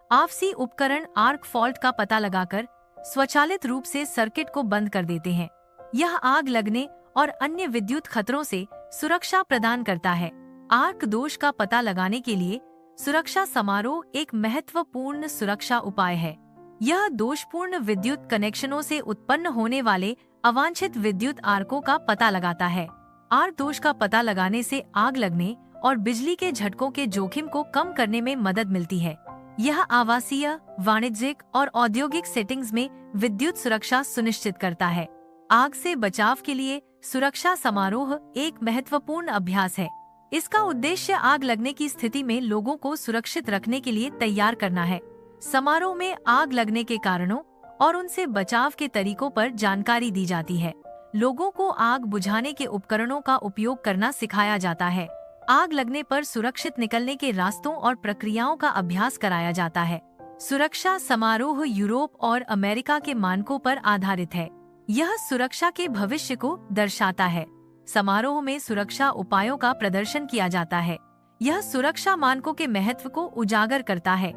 AFSI उपकरण आर्क फॉल्ट का पता लगाकर स्वचालित रूप से सर्किट को बंद कर देते हैं। यह आग लगने और अन्य विद्युत खतरों से सुरक्षा प्रदान करता है। आर्क दोष का पता लगाने के लिए सुरक्षा समारोह एक महत्वपूर्ण सुरक्षा उपाय है। यह दोषपूर्ण विद्युत कनेक्शनों से उत्पन्न होने वाले अवांछित विद्युत आर्कों का पता लगाता है। आर्क दोष का पता लगाने से आग लगने और बिजली के झटकों के जोखिम को कम करने में मदद मिलती है। यह आवासीय, वाणिज्यिक और औद्योगिक सेटिंग्स में विद्युत सुरक्षा सुनिश्चित करता है। आग से बचाव के लिए सुरक्षा समारोह एक महत्वपूर्ण अभ्यास है। इसका उद्देश्य आग लगने की स्थिति में लोगों को सुरक्षित रखने के लिए तैयार करना है। समारोह में आग लगने के कारणों और उनसे बचाव के तरीकों पर जानकारी दी जाती है। लोगों को आग बुझाने के उपकरणों का उपयोग करना सिखाया जाता है। आग लगने पर सुरक्षित निकलने के रास्तों और प्रक्रियाओं का अभ्यास कराया जाता है। सुरक्षा समारोह यूरोप और अमेरिका के मानकों पर आधारित है। यह सुरक्षा के भविष्य को दर्शाता है। समारोह में सुरक्षा उपायों का प्रदर्शन किया जाता है। यह सुरक्षा मानकों के महत्व को उजागर करता है।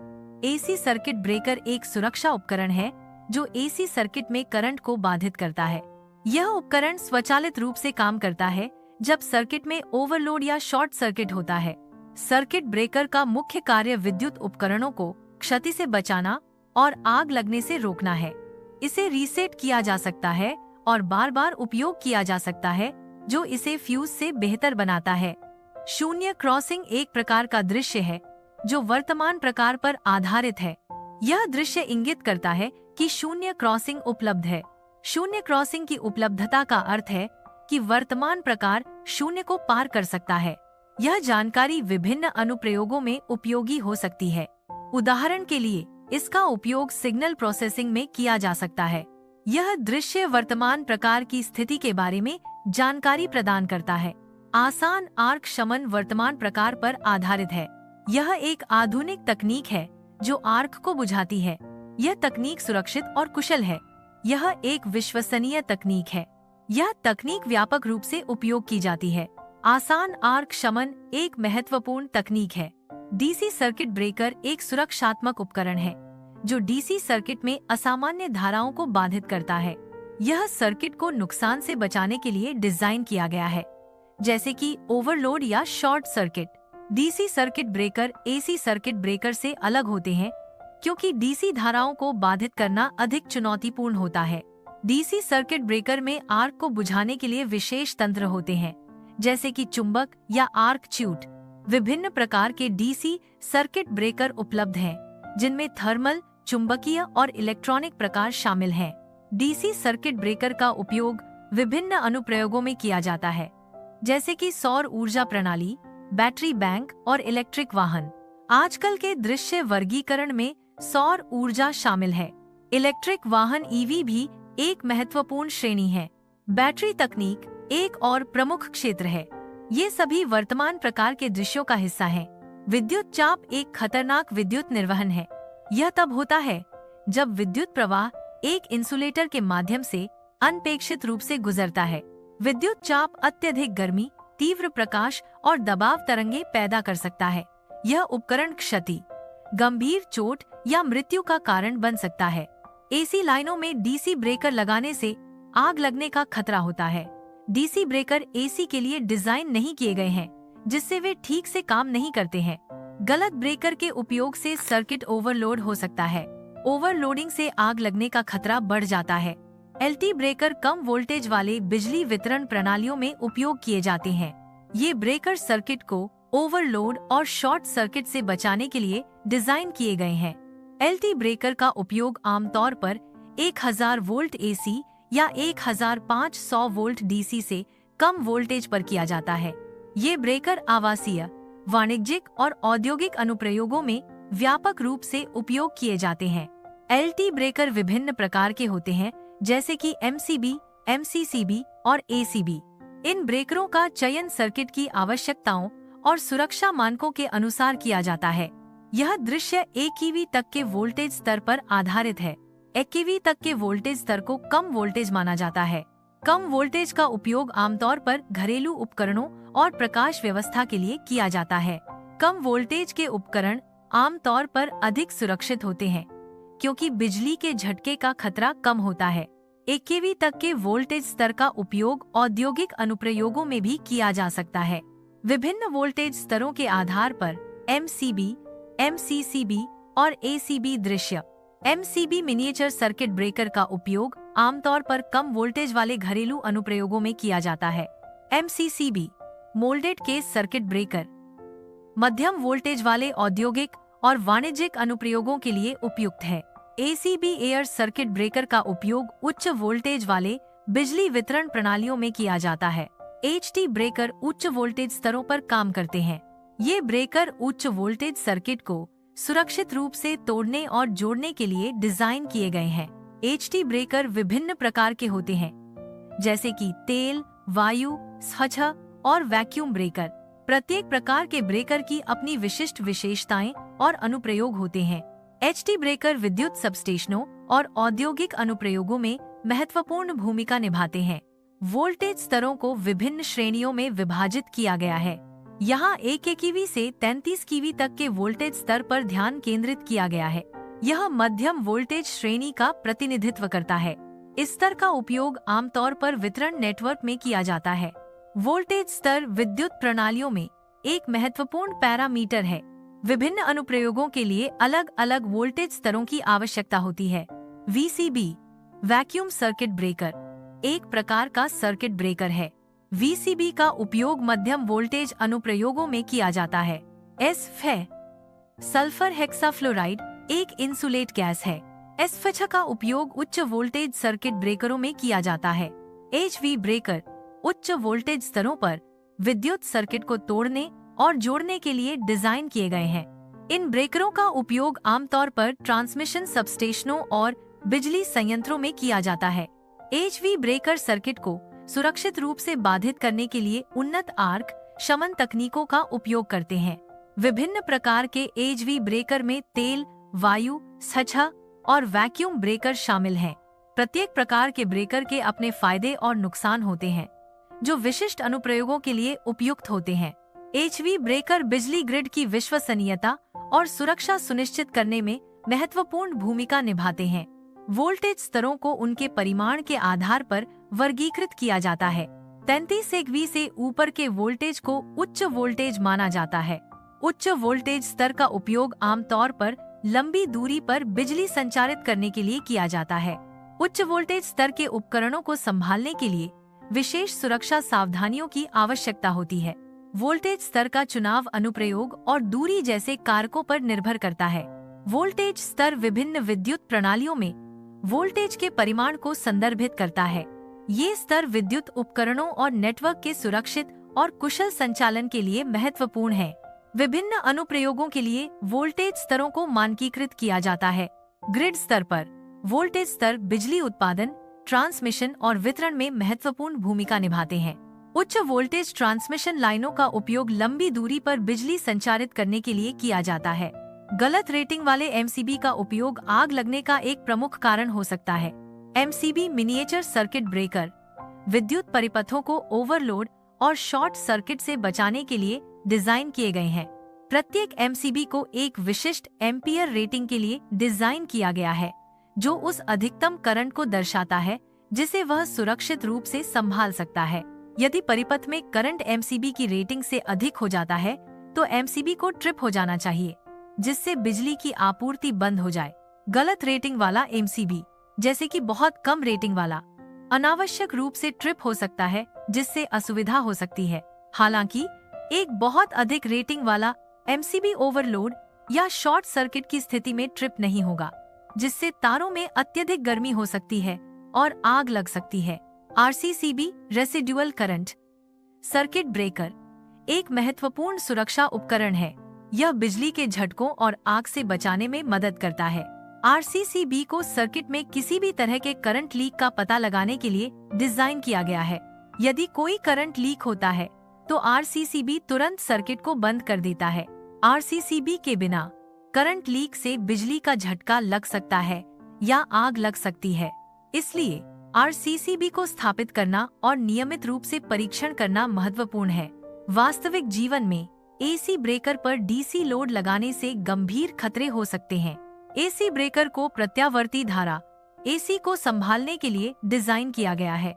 AC सर्किट ब्रेकर एक सुरक्षा उपकरण है जो AC सर्किट में करंट को बाधित करता है। यह उपकरण स्वचालित रूप से काम करता है जब सर्किट में ओवरलोड या शॉर्ट सर्किट होता है। सर्किट ब्रेकर का मुख्य कार्य विद्युत उपकरणों को क्षति से बचाना और आग लगने से रोकना है। इसे रीसेट किया जा सकता है और बार बार उपयोग किया जा सकता है जो इसे फ्यूज से बेहतर बनाता है। शून्य क्रॉसिंग एक प्रकार का दृश्य है जो वर्तमान प्रकार पर आधारित है। यह दृश्य इंगित करता है कि शून्य क्रॉसिंग उपलब्ध है। शून्य क्रॉसिंग की उपलब्धता का अर्थ है कि वर्तमान प्रकार शून्य को पार कर सकता है। यह जानकारी विभिन्न अनुप्रयोगों में उपयोगी हो सकती है। उदाहरण के लिए इसका उपयोग सिग्नल प्रोसेसिंग में किया जा सकता है। यह दृश्य वर्तमान प्रकार की स्थिति के बारे में जानकारी प्रदान करता है। आसान आर्क शमन वर्तमान प्रकार पर आधारित है। यह एक आधुनिक तकनीक है जो आर्क को बुझाती है। यह तकनीक सुरक्षित और कुशल है। यह एक विश्वसनीय तकनीक है। यह तकनीक व्यापक रूप से उपयोग की जाती है। आसान आर्क शमन एक महत्वपूर्ण तकनीक है। डीसी सर्किट ब्रेकर एक सुरक्षात्मक उपकरण है जो डीसी सर्किट में असामान्य धाराओं को बाधित करता है। यह सर्किट को नुकसान से बचाने के लिए डिजाइन किया गया है, जैसे कि ओवरलोड या short circuit. DC circuit breaker AC circuit breaker से अलग होते हैं क्योंकि डीसी धाराओं को बाधित करना अधिक चुनौतीपूर्ण होता है। डीसी सर्किट ब्रेकर में आर्क को बुझाने के लिए विशेष तंत्र होते हैं, जैसे कि चुंबक या आर्क च्यूट। विभिन्न प्रकार के डीसी सर्किट ब्रेकर उपलब्ध हैं, जिनमें थर्मल, चुंबकीय और इलेक्ट्रॉनिक प्रकार शामिल हैं। डीसी सर्किट ब्रेकर का उपयोग विभिन्न अनुप्रयोगों में किया जाता है, जैसे कि सौर ऊर्जा प्रणाली, बैटरी बैंक और इलेक्ट्रिक वाहन। आजकल के दृश्य वर्गीकरण में सौर ऊर्जा शामिल है। इलेक्ट्रिक वाहन ईवी भी एक महत्वपूर्ण श्रेणी है। बैटरी तकनीक एक और प्रमुख क्षेत्र है। ये सभी वर्तमान प्रकार के दृश्यों का हिस्सा हैं। विद्युत चाप एक खतरनाक विद्युत निर्वहन है। यह तब होता है जब विद्युत प्रवाह एक इंसुलेटर के माध्यम से अनपेक्षित रूप से गुजरता है। विद्युत चाप अत्यधिक गर्मी, तीव्र प्रकाश और दबाव तरंगे पैदा कर सकता है। यह उपकरण क्षति, गंभीर चोट या मृत्यु का कारण बन सकता है। एसी लाइनों में डीसी ब्रेकर लगाने से आग लगने का खतरा होता है। डीसी ब्रेकर एसी के लिए डिजाइन नहीं किए गए हैं, जिससे वे ठीक से काम नहीं करते हैं। गलत ब्रेकर के उपयोग से सर्किट ओवरलोड हो सकता है। ओवरलोडिंग से आग लगने का खतरा बढ़ जाता है। एलटी ब्रेकर कम वोल्टेज वाले बिजली वितरण प्रणालियों में उपयोग किए जाते हैं। ये ब्रेकर सर्किट को ओवरलोड और शॉर्ट सर्किट से बचाने के लिए डिजाइन किए गए हैं। एलटी ब्रेकर का उपयोग आमतौर पर 1000 वोल्ट एसी या 1500 वोल्ट डीसी से कम वोल्टेज पर किया जाता है। ये ब्रेकर आवासीय, वाणिज्यिक और औद्योगिक अनुप्रयोगों में व्यापक रूप से उपयोग किए जाते हैं। एलटी ब्रेकर विभिन्न प्रकार के होते हैं, जैसे कि एमसीबी, एमसीसीबी और एसीबी। इन ब्रेकरों का चयन सर्किट की आवश्यकताओं और सुरक्षा मानकों के अनुसार किया जाता है। यह दृश्य 1 केवी तक के वोल्टेज स्तर पर आधारित है। 1 केवी तक के वोल्टेज स्तर को कम वोल्टेज माना जाता है। कम वोल्टेज का उपयोग आमतौर पर घरेलू उपकरणों और प्रकाश व्यवस्था के लिए किया जाता है। कम वोल्टेज के उपकरण आमतौर पर अधिक सुरक्षित होते हैं, क्योंकि बिजली के झटके का खतरा कम होता है। 1 केवी तक के वोल्टेज स्तर का उपयोग औद्योगिक अनुप्रयोगों में भी किया जा सकता है। विभिन्न वोल्टेज स्तरों के आधार पर एमसीबी, एमसीसीबी और एसीबी दृश्य। एमसीबी मिनिएचर सर्किट ब्रेकर का उपयोग आमतौर पर कम वोल्टेज वाले घरेलू अनुप्रयोगों में किया जाता है। MCCB moulded case circuit breaker मध्यम वोल्टेज वाले औद्योगिक और वाणिज्यिक अनुप्रयोगों के लिए उपयुक्त है। एसीबी एयर सर्किट ब्रेकर का उपयोग उच्च वोल्टेज वाले बिजली वितरण प्रणालियों में किया जाता है। एचटी ब्रेकर उच्च वोल्टेज स्तरों पर काम करते हैं। ये ब्रेकर उच्च वोल्टेज सर्किट को सुरक्षित रूप से तोड़ने और जोड़ने के लिए डिजाइन किए गए हैं। एचटी ब्रेकर विभिन्न प्रकार के होते हैं, जैसे कि तेल, वायु, स्वच्छ और वैक्यूम ब्रेकर। प्रत्येक प्रकार के ब्रेकर की अपनी विशिष्ट विशेषताएं और अनुप्रयोग होते हैं। एचटी ब्रेकर विद्युत सबस्टेशनों और औद्योगिक अनुप्रयोगों में महत्वपूर्ण भूमिका निभाते हैं। वोल्टेज स्तरों को विभिन्न श्रेणियों में विभाजित किया गया है। यहाँ 1 केवी से 33 केवी तक के वोल्टेज स्तर पर ध्यान केंद्रित किया गया है। यह मध्यम वोल्टेज श्रेणी का प्रतिनिधित्व करता है। इस स्तर का उपयोग आमतौर पर वितरण नेटवर्क में किया जाता है। वोल्टेज स्तर विद्युत प्रणालियों में एक महत्वपूर्ण पैरामीटर है। विभिन्न अनुप्रयोगों के लिए अलग अलग वोल्टेज स्तरों की आवश्यकता होती है। वीसीबी वैक्यूम सर्किट ब्रेकर एक प्रकार का सर्किट ब्रेकर है। वीसीबी का उपयोग मध्यम वोल्टेज अनुप्रयोगों में किया जाता है। एसएफ सल्फर हेक्साफ्लोराइड एक इंसुलेट गैस है। एसएफ का उपयोग उच्च वोल्टेज सर्किट ब्रेकरों में किया जाता है। एचवी ब्रेकर उच्च वोल्टेज स्तरों पर विद्युत सर्किट को तोड़ने और जोड़ने के लिए डिजाइन किए गए हैं। इन ब्रेकरों का उपयोग आमतौर पर ट्रांसमिशन सबस्टेशनों और बिजली संयंत्रों में किया जाता है। एचवी ब्रेकर सर्किट को सुरक्षित रूप से बाधित करने के लिए उन्नत आर्क शमन तकनीकों का उपयोग करते हैं। विभिन्न प्रकार के एचवी ब्रेकर में तेल, वायु, स्वच्छ और वैक्यूम ब्रेकर शामिल हैं। प्रत्येक प्रकार के ब्रेकर के अपने फायदे और नुकसान होते हैं। जो विशिष्ट अनुप्रयोगों के लिए उपयुक्त होते हैं। एचवी ब्रेकर बिजली ग्रिड की विश्वसनीयता और सुरक्षा सुनिश्चित करने में महत्वपूर्ण भूमिका निभाते हैं। वोल्टेज स्तरों को उनके परिमाण के आधार पर वर्गीकृत किया जाता है। 33 kV से ऊपर के वोल्टेज को उच्च वोल्टेज माना जाता है। उच्च वोल्टेज स्तर का उपयोग आमतौर पर लंबी दूरी पर बिजली संचारित करने के लिए किया जाता है। उच्च वोल्टेज स्तर के उपकरणों को संभालने के लिए विशेष सुरक्षा सावधानियों की आवश्यकता होती है। वोल्टेज स्तर का चुनाव अनुप्रयोग और दूरी जैसे कारकों पर निर्भर करता है। वोल्टेज स्तर विभिन्न विद्युत प्रणालियों में वोल्टेज के परिमाण को संदर्भित करता है। ये स्तर विद्युत उपकरणों और नेटवर्क के सुरक्षित और कुशल संचालन के लिए महत्वपूर्ण है। विभिन्न अनुप्रयोगों के लिए वोल्टेज स्तरों को मानकीकृत किया जाता है। ग्रिड स्तर पर वोल्टेज स्तर बिजली उत्पादन, ट्रांसमिशन और वितरण में महत्वपूर्ण भूमिका निभाते हैं। उच्च वोल्टेज ट्रांसमिशन लाइनों का उपयोग लंबी दूरी पर बिजली संचारित करने के लिए किया जाता है। गलत रेटिंग वाले एमसीबी का उपयोग आग लगने का एक प्रमुख कारण हो सकता है। एमसीबी मिनिएचर सर्किट ब्रेकर विद्युत परिपथों को ओवरलोड और शॉर्ट सर्किट से बचाने के लिए डिजाइन किए गए हैं। प्रत्येक एमसीबी को एक विशिष्ट एम्पियर रेटिंग के लिए डिजाइन किया गया है, जो उस अधिकतम करंट को दर्शाता है जिसे वह सुरक्षित रूप से संभाल सकता है। यदि परिपथ में करंट एमसीबी की रेटिंग से अधिक हो जाता है तो एमसीबी को ट्रिप हो जाना चाहिए, जिससे बिजली की आपूर्ति बंद हो जाए। गलत रेटिंग वाला एमसीबी, जैसे कि बहुत कम रेटिंग वाला, अनावश्यक रूप से ट्रिप हो सकता है, जिससे असुविधा हो सकती है। हालांकि एक बहुत अधिक रेटिंग वाला एमसीबी ओवरलोड या शॉर्ट सर्किट की स्थिति में ट्रिप नहीं होगा, जिससे तारों में अत्यधिक गर्मी हो सकती है और आग लग सकती है। RCCB residual current circuit breaker एक महत्वपूर्ण सुरक्षा उपकरण है। यह बिजली के झटकों और आग से बचाने में मदद करता है। आरसीसीबी को सर्किट में किसी भी तरह के करंट लीक का पता लगाने के लिए डिजाइन किया गया है। यदि कोई करंट लीक होता है तो आरसीसीबी तुरंत सर्किट को बंद कर देता है। आरसीसीबी के बिना करंट लीक से बिजली का झटका लग सकता है या आग लग सकती है। इसलिए आरसीसीबी को स्थापित करना और नियमित रूप से परीक्षण करना महत्वपूर्ण है। वास्तविक जीवन में एसी ब्रेकर पर डीसी लोड लगाने से गंभीर खतरे हो सकते हैं। एसी ब्रेकर को प्रत्यावर्ती धारा एसी को संभालने के लिए डिजाइन किया गया है,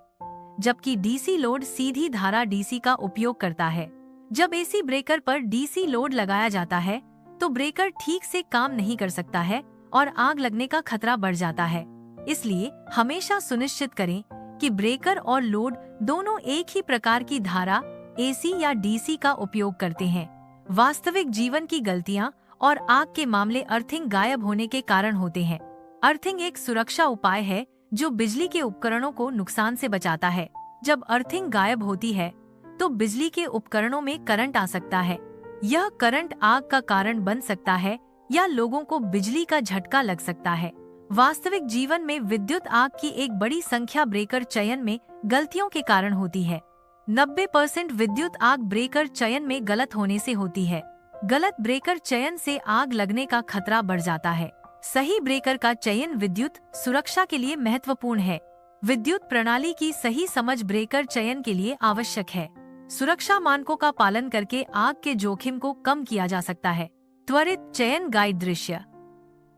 जबकि डीसी लोड सीधी धारा डीसी का उपयोग करता है। जब एसी ब्रेकर पर डीसी लोड लगाया जाता है तो ब्रेकर ठीक से काम नहीं कर सकता है और आग लगने का खतरा बढ़ जाता है। इसलिए हमेशा सुनिश्चित करें कि ब्रेकर और लोड दोनों एक ही प्रकार की धारा एसी या डीसी का उपयोग करते हैं। वास्तविक जीवन की गलतियां और आग के मामले अर्थिंग गायब होने के कारण होते हैं। अर्थिंग एक सुरक्षा उपाय है जो बिजली के उपकरणों को नुकसान से बचाता है। जब अर्थिंग गायब होती है तो बिजली के उपकरणों में करंट आ सकता है। यह करंट आग का कारण बन सकता है या लोगों को बिजली का झटका लग सकता है। वास्तविक जीवन में विद्युत आग की एक बड़ी संख्या ब्रेकर चयन में गलतियों के कारण होती है। 90% विद्युत आग ब्रेकर चयन में गलत होने से होती है। गलत ब्रेकर चयन से आग लगने का खतरा बढ़ जाता है। सही ब्रेकर का चयन विद्युत सुरक्षा के लिए महत्वपूर्ण है। विद्युत प्रणाली की सही समझ ब्रेकर चयन के लिए आवश्यक है। सुरक्षा मानकों का पालन करके आग के जोखिम को कम किया जा सकता है। त्वरित चयन गाइड दृश्य।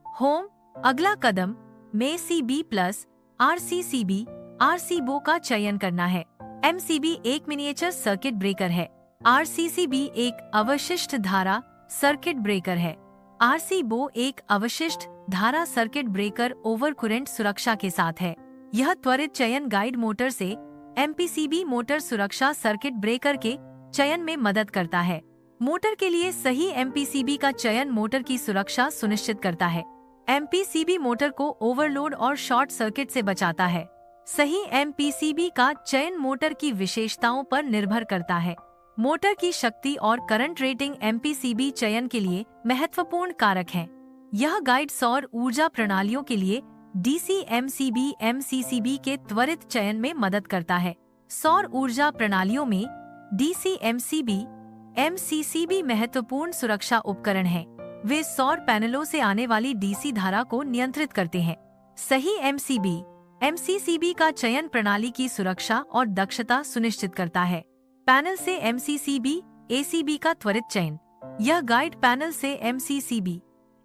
होम अगला कदम में सीबी प्लस आरसीसीबी आरसीबो का चयन करना है। एमसीबी एक मिनिएचर सर्किट ब्रेकर है। आरसीसीबी एक अवशिष्ट धारा सर्किट ब्रेकर है। आरसीबो एक अवशिष्ट धारा सर्किट ब्रेकर ओवरकुरेंट सुरक्षा के साथ है। यह त्वरित चयन गाइड मोटर से एमपीसीबी मोटर सुरक्षा सर्किट ब्रेकर के चयन में मदद करता है। मोटर के लिए सही एमपीसीबी का चयन मोटर की सुरक्षा सुनिश्चित करता है। एमपीसीबी मोटर को ओवरलोड और शॉर्ट सर्किट से बचाता है। सही एमपीसीबी का चयन मोटर की विशेषताओं पर निर्भर करता है। मोटर की शक्ति और करंट रेटिंग एमपीसीबी चयन के लिए महत्वपूर्ण कारक हैं। यह गाइड सौर ऊर्जा प्रणालियों के लिए डीसी एमसीबी एमसीसीबी के त्वरित चयन में मदद करता है। सौर ऊर्जा प्रणालियों में डीसी एमसीबी एमसीसीबी महत्वपूर्ण सुरक्षा उपकरण हैं। वे सौर पैनलों से आने वाली डीसी धारा को नियंत्रित करते हैं। सही एमसीबी MCCB का चयन प्रणाली की सुरक्षा और दक्षता सुनिश्चित करता है। पैनल से MCCB ACB का त्वरित चयन। यह गाइड पैनल से MCCB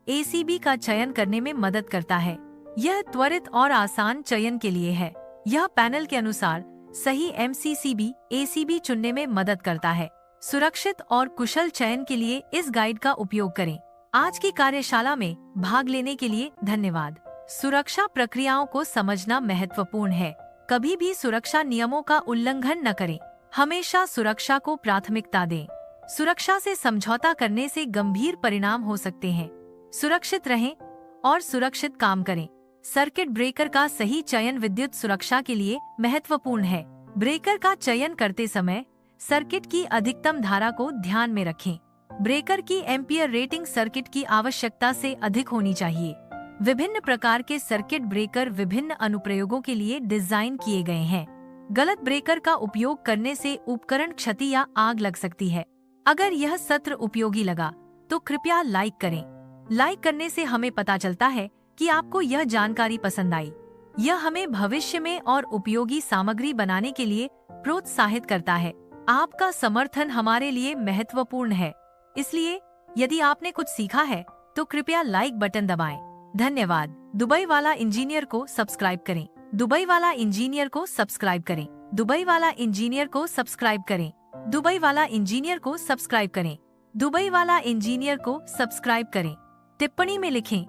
ACB का चयन करने में मदद करता है। यह त्वरित और आसान चयन के लिए है। यह पैनल के अनुसार सही MCCB ACB चुनने में मदद करता है। सुरक्षित और कुशल चयन के लिए इस गाइड का उपयोग करें। आज की कार्यशाला में भाग लेने के लिए धन्यवाद। सुरक्षा प्रक्रियाओं को समझना महत्वपूर्ण है। कभी भी सुरक्षा नियमों का उल्लंघन न करें। हमेशा सुरक्षा को प्राथमिकता दें। सुरक्षा से समझौता करने से गंभीर परिणाम हो सकते हैं। सुरक्षित रहें और सुरक्षित काम करें। सर्किट ब्रेकर का सही चयन विद्युत सुरक्षा के लिए महत्वपूर्ण है। ब्रेकर का चयन करते समय सर्किट की अधिकतम धारा को ध्यान में रखें। ब्रेकर की एम्पियर रेटिंग सर्किट की आवश्यकता से अधिक होनी चाहिए। विभिन्न प्रकार के सर्किट ब्रेकर विभिन्न अनुप्रयोगों के लिए डिजाइन किए गए हैं। गलत ब्रेकर का उपयोग करने से उपकरण क्षति या आग लग सकती है। अगर यह सत्र उपयोगी लगा तो कृपया लाइक करें। लाइक करने से हमें पता चलता है कि आपको यह जानकारी पसंद आई। यह हमें भविष्य में और उपयोगी सामग्री बनाने के लिए प्रोत्साहित करता है। आपका समर्थन हमारे लिए महत्वपूर्ण है, इसलिए यदि आपने कुछ सीखा है तो कृपया लाइक बटन दबाएं। धन्यवाद। दुबई वाला इंजीनियर को सब्सक्राइब करें। दुबई वाला इंजीनियर को सब्सक्राइब करें। दुबई वाला इंजीनियर को सब्सक्राइब करें। दुबई वाला इंजीनियर को सब्सक्राइब करें। दुबई वाला इंजीनियर को सब्सक्राइब करें। टिप्पणी में लिखें,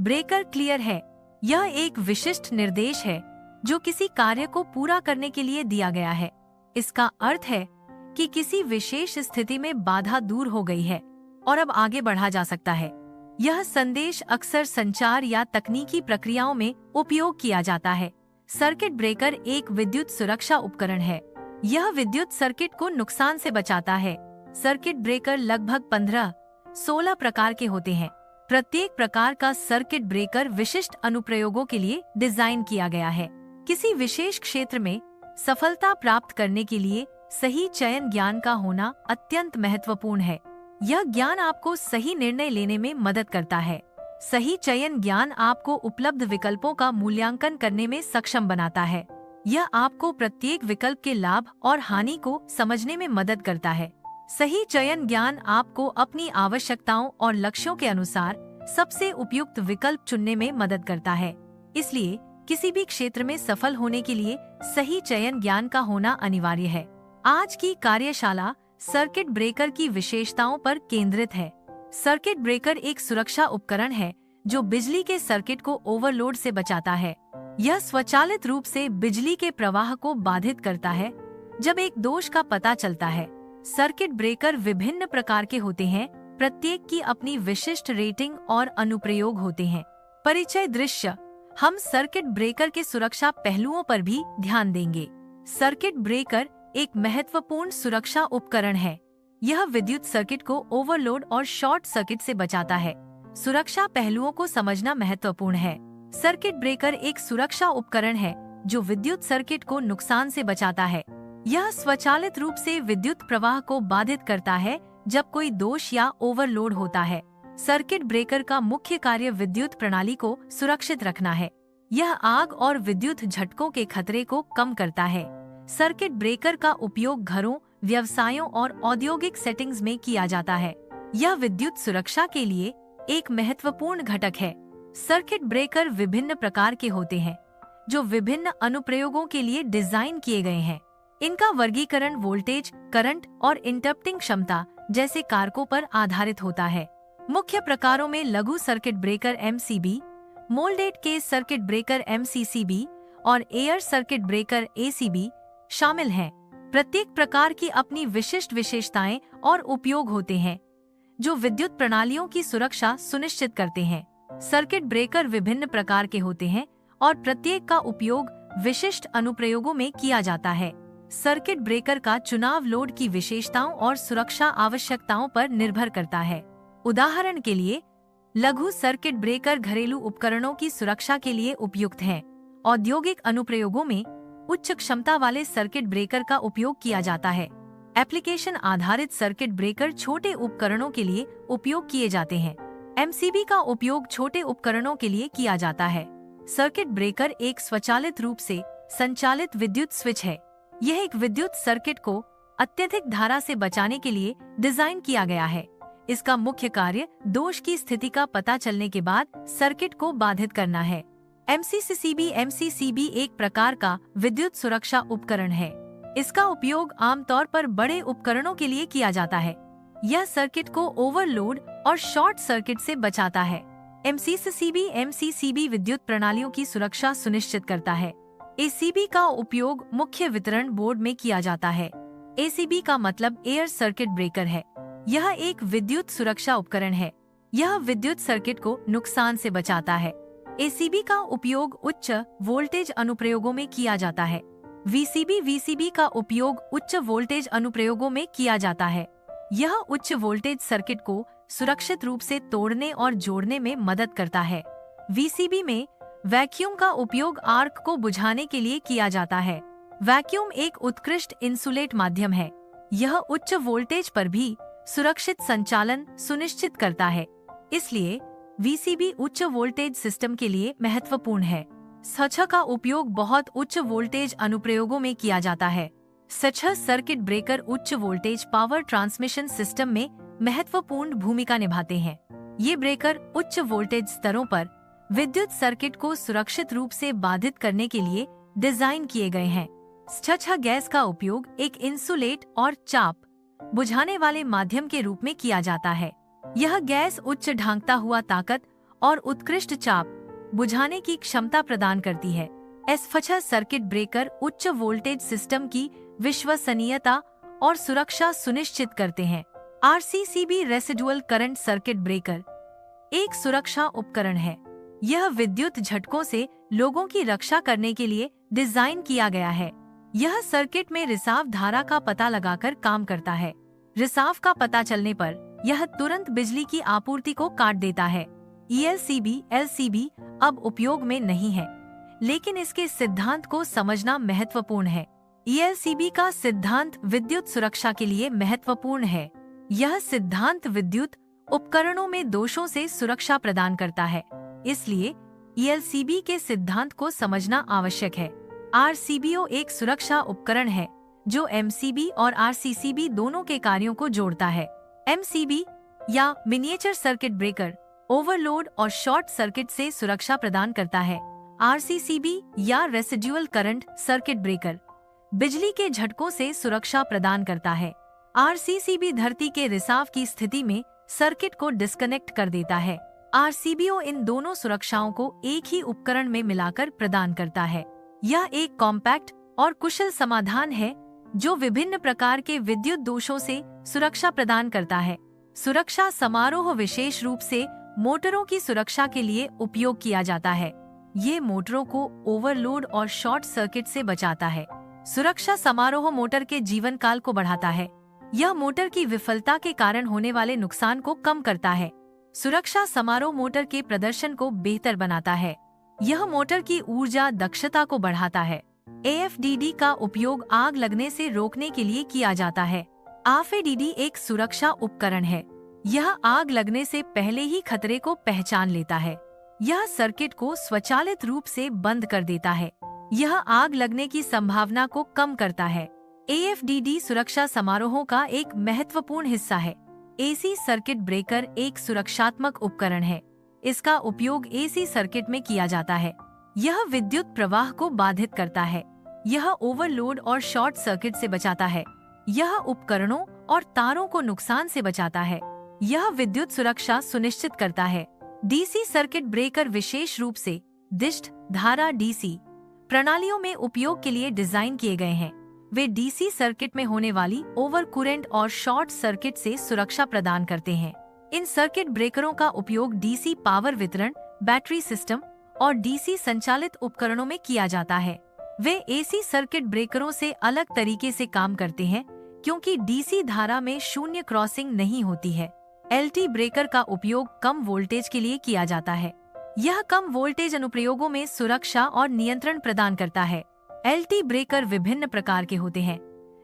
ब्रेकर क्लियर है। यह एक विशिष्ट निर्देश है जो किसी कार्य को पूरा करने के लिए दिया गया है। इसका अर्थ है कि किसी विशेष स्थिति में बाधा दूर हो गई है और अब आगे बढ़ा जा सकता है। यह संदेश अक्सर संचार या तकनीकी प्रक्रियाओं में उपयोग किया जाता है। सर्किट ब्रेकर एक विद्युत सुरक्षा उपकरण है। यह विद्युत सर्किट को नुकसान से बचाता है। सर्किट ब्रेकर लगभग 15-16 प्रकार के होते हैं। प्रत्येक प्रकार का सर्किट ब्रेकर विशिष्ट अनुप्रयोगों के लिए डिजाइन किया गया है। किसी विशेष क्षेत्र में सफलता प्राप्त करने के लिए सही चयन ज्ञान का होना अत्यंत महत्वपूर्ण है। यह ज्ञान आपको सही निर्णय लेने में मदद करता है। सही चयन ज्ञान आपको उपलब्ध विकल्पों का मूल्यांकन करने में सक्षम बनाता है। यह आपको प्रत्येक विकल्प के लाभ और हानि को समझने में मदद करता है। सही चयन ज्ञान आपको अपनी आवश्यकताओं और लक्ष्यों के अनुसार सबसे उपयुक्त विकल्प चुनने में मदद करता है। इसलिए किसी भी क्षेत्र में सफल होने के लिए सही चयन ज्ञान का होना अनिवार्य है। आज की कार्यशाला सर्किट ब्रेकर की विशेषताओं पर केंद्रित है। सर्किट ब्रेकर एक सुरक्षा उपकरण है जो बिजली के सर्किट को ओवरलोड से बचाता है। यह स्वचालित रूप से बिजली के प्रवाह को बाधित करता है जब एक दोष का पता चलता है। सर्किट ब्रेकर विभिन्न प्रकार के होते हैं। प्रत्येक की अपनी विशिष्ट रेटिंग और अनुप्रयोग होते हैं। परिचय दृश्य, हम सर्किट ब्रेकर के सुरक्षा पहलुओं पर भी ध्यान देंगे। सर्किट ब्रेकर एक महत्वपूर्ण सुरक्षा उपकरण है। यह विद्युत सर्किट को ओवरलोड और शॉर्ट सर्किट से बचाता है। सुरक्षा पहलुओं को समझना महत्वपूर्ण है। सर्किट ब्रेकर एक सुरक्षा उपकरण है जो विद्युत सर्किट को नुकसान से बचाता है। यह स्वचालित रूप से विद्युत प्रवाह को बाधित करता है जब कोई दोष या ओवरलोड होता है। सर्किट ब्रेकर का मुख्य कार्य विद्युत प्रणाली को सुरक्षित रखना है। यह आग और विद्युत झटकों के खतरे को कम करता है। सर्किट ब्रेकर का उपयोग घरों, व्यवसायों और औद्योगिक सेटिंग्स में किया जाता है। यह विद्युत सुरक्षा के लिए एक महत्वपूर्ण घटक है। सर्किट ब्रेकर विभिन्न प्रकार के होते हैं जो विभिन्न अनुप्रयोगों के लिए डिजाइन किए गए हैं। इनका वर्गीकरण वोल्टेज, करंट और इंटरप्टिंग क्षमता जैसे कारकों पर आधारित होता है। मुख्य प्रकारों में लघु circuit breaker MCB, moulded case circuit breaker MCCB और एयर सर्किट ब्रेकर ACB शामिल हैं। प्रत्येक प्रकार की अपनी विशिष्ट विशेषताएं और उपयोग होते हैं जो विद्युत प्रणालियों की सुरक्षा सुनिश्चित करते हैं। सर्किट ब्रेकर विभिन्न प्रकार के होते हैं और प्रत्येक का उपयोग विशिष्ट अनुप्रयोगों में किया जाता है। सर्किट ब्रेकर का चुनाव लोड की विशेषताओं और सुरक्षा आवश्यकताओं पर निर्भर करता है। उदाहरण के लिए, लघु सर्किट ब्रेकर घरेलू उपकरणों की सुरक्षा के लिए उपयुक्त हैं। औद्योगिक अनुप्रयोगों में उच्च क्षमता वाले सर्किट ब्रेकर का उपयोग किया जाता है। एप्लीकेशन आधारित सर्किट ब्रेकर छोटे उपकरणों के लिए उपयोग किए जाते हैं। MCB का उपयोग छोटे उपकरणों के लिए किया जाता है। सर्किट ब्रेकर एक स्वचालित रूप से संचालित विद्युत स्विच है। यह एक विद्युत सर्किट को अत्यधिक धारा से बचाने के लिए डिजाइन किया गया है। इसका मुख्य कार्य दोष की स्थिति का पता चलने के बाद सर्किट को बाधित करना है। एमसीसीबी एक प्रकार का विद्युत सुरक्षा उपकरण है। इसका उपयोग आमतौर पर बड़े उपकरणों के लिए किया जाता है। यह सर्किट को ओवरलोड और शॉर्ट सर्किट से बचाता है। एमसीसीबी विद्युत प्रणालियों की सुरक्षा सुनिश्चित करता है। एसीबी का उपयोग मुख्य वितरण बोर्ड में किया जाता है। एसीबी का मतलब एयर सर्किट ब्रेकर है। यह एक विद्युत सुरक्षा उपकरण है। यह विद्युत सर्किट को नुकसान से बचाता है। एसीबी का उपयोग उच्च वोल्टेज अनुप्रयोगों में किया जाता है। वीसीबी का उपयोग उच्च वोल्टेज अनुप्रयोगों में किया जाता है। यह उच्च वोल्टेज सर्किट को सुरक्षित रूप से तोड़ने और जोड़ने में मदद करता है। वीसीबी में वैक्यूम का उपयोग आर्क को बुझाने के लिए किया जाता है। वैक्यूम एक उत्कृष्ट इंसुलेट माध्यम है। यह उच्च वोल्टेज पर भी सुरक्षित संचालन सुनिश्चित करता है। इसलिए वीसीबी उच्च वोल्टेज सिस्टम के लिए महत्वपूर्ण है। सच का उपयोग बहुत उच्च वोल्टेज अनुप्रयोगों में किया जाता है। सच सर्किट ब्रेकर उच्च वोल्टेज पावर ट्रांसमिशन सिस्टम में महत्वपूर्ण भूमिका निभाते हैं। ये ब्रेकर उच्च वोल्टेज स्तरों पर विद्युत सर्किट को सुरक्षित रूप से बाधित करने के लिए डिजाइन किए गए हैं। सच गैस का उपयोग एक इंसुलेट और चाप बुझाने वाले माध्यम के रूप में किया जाता है। यह गैस उच्च ढांकता हुआ ताकत और उत्कृष्ट चाप बुझाने की क्षमता प्रदान करती है। एसफच सर्किट ब्रेकर उच्च वोल्टेज सिस्टम की विश्वसनीयता और सुरक्षा सुनिश्चित करते हैं। RCCB residual current circuit breaker एक सुरक्षा उपकरण है। यह विद्युत झटकों से लोगों की रक्षा करने के लिए डिजाइन किया गया है। यह सर्किट में रिसाव धारा का पता लगाकर काम करता है। रिसाव का पता चलने पर यह तुरंत बिजली की आपूर्ति को काट देता है। एलसीबी अब उपयोग में नहीं है, लेकिन इसके सिद्धांत को समझना महत्वपूर्ण है। एलसीबी का सिद्धांत विद्युत सुरक्षा के लिए महत्वपूर्ण है। यह सिद्धांत विद्युत उपकरणों में दोषों से सुरक्षा प्रदान करता है। इसलिए एलसीबी के सिद्धांत को समझना आवश्यक है। आरसीबीओ एक सुरक्षा उपकरण है जो एमसीबी और आरसीसीबी दोनों के कार्यों को जोड़ता है। एमसीबी या मिनिएचर सर्किट ब्रेकर ओवरलोड और शॉर्ट सर्किट से सुरक्षा प्रदान करता है। आरसीसीबी या रेसिडुअल करंट सर्किट ब्रेकर बिजली के झटकों से सुरक्षा प्रदान करता है। आरसीसीबी धरती के रिसाव की स्थिति में सर्किट को डिस्कनेक्ट कर देता है। आरसीबीओ इन दोनों सुरक्षाओं को एक ही उपकरण में मिलाकर प्रदान करता है। यह एक कॉम्पैक्ट और कुशल समाधान है जो विभिन्न प्रकार के विद्युत दोषों से सुरक्षा प्रदान करता है। सुरक्षा समारोह विशेष रूप से मोटरों की सुरक्षा के लिए उपयोग किया जाता है। ये मोटरों को ओवरलोड और शॉर्ट सर्किट से बचाता है। सुरक्षा समारोह मोटर के जीवन काल को बढ़ाता है। यह मोटर की विफलता के कारण होने वाले नुकसान को कम करता है। सुरक्षा समारोह मोटर के प्रदर्शन को बेहतर बनाता है। यह मोटर की ऊर्जा दक्षता को बढ़ाता है। एएफडीडी का उपयोग आग लगने से रोकने के लिए किया जाता है। एएफडीडी एक सुरक्षा उपकरण है। यह आग लगने से पहले ही खतरे को पहचान लेता है। यह सर्किट को स्वचालित रूप से बंद कर देता है। यह आग लगने की संभावना को कम करता है। एएफडीडी सुरक्षा समारोहों का एक महत्वपूर्ण हिस्सा है। एसी सर्किट ब्रेकर एक सुरक्षात्मक उपकरण है। इसका उपयोग एसी सर्किट में किया जाता है। यह विद्युत प्रवाह को बाधित करता है। यह ओवरलोड और शॉर्ट सर्किट से बचाता है। यह उपकरणों और तारों को नुकसान से बचाता है। यह विद्युत सुरक्षा सुनिश्चित करता है। डीसी सर्किट ब्रेकर विशेष रूप से दिष्ट धारा डीसी प्रणालियों में उपयोग के लिए डिजाइन किए गए हैं। वे डीसी सर्किट में होने वाली ओवर कुरेंट और शॉर्ट सर्किट से सुरक्षा प्रदान करते हैं। इन सर्किट ब्रेकरों का उपयोग डीसी पावर वितरण, बैटरी सिस्टम और डीसी संचालित उपकरणों में किया जाता है। वे एसी सर्किट ब्रेकरों से अलग तरीके से काम करते हैं क्योंकि डीसी धारा में शून्य क्रॉसिंग नहीं होती है। एलटी ब्रेकर का उपयोग कम वोल्टेज के लिए किया जाता है। यह कम वोल्टेज अनुप्रयोगों में सुरक्षा और नियंत्रण प्रदान करता है। एलटी ब्रेकर विभिन्न प्रकार के होते हैं,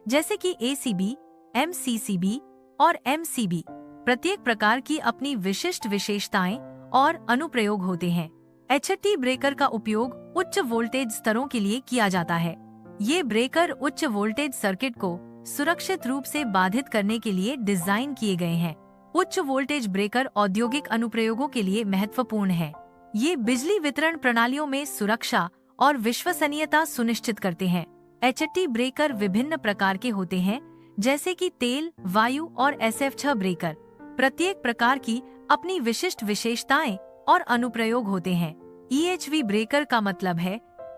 जैसे कि एसीबी, एमसीसीबी और एमसीबी। प्रत्येक प्रकार की अपनी विशिष्ट विशेषताएं और अनुप्रयोग होते हैं। HT ब्रेकर का उपयोग उच्च वोल्टेज स्तरों के लिए किया जाता है। ये ब्रेकर उच्च वोल्टेज सर्किट को सुरक्षित रूप से बाधित करने के लिए डिजाइन किए गए हैं। उच्च वोल्टेज ब्रेकर औद्योगिक अनुप्रयोगों के लिए महत्वपूर्ण है। ये बिजली वितरण प्रणालियों में सुरक्षा और विश्वसनीयता सुनिश्चित करते हैं। HT ब्रेकर विभिन्न प्रकार के होते हैं, जैसे कि तेल, वायु और SF6 ब्रेकर। प्रत्येक प्रकार की अपनी विशिष्ट विशेषताएं और अनुप्रयोग होते हैं। EHV ब्रेकर का मतलब है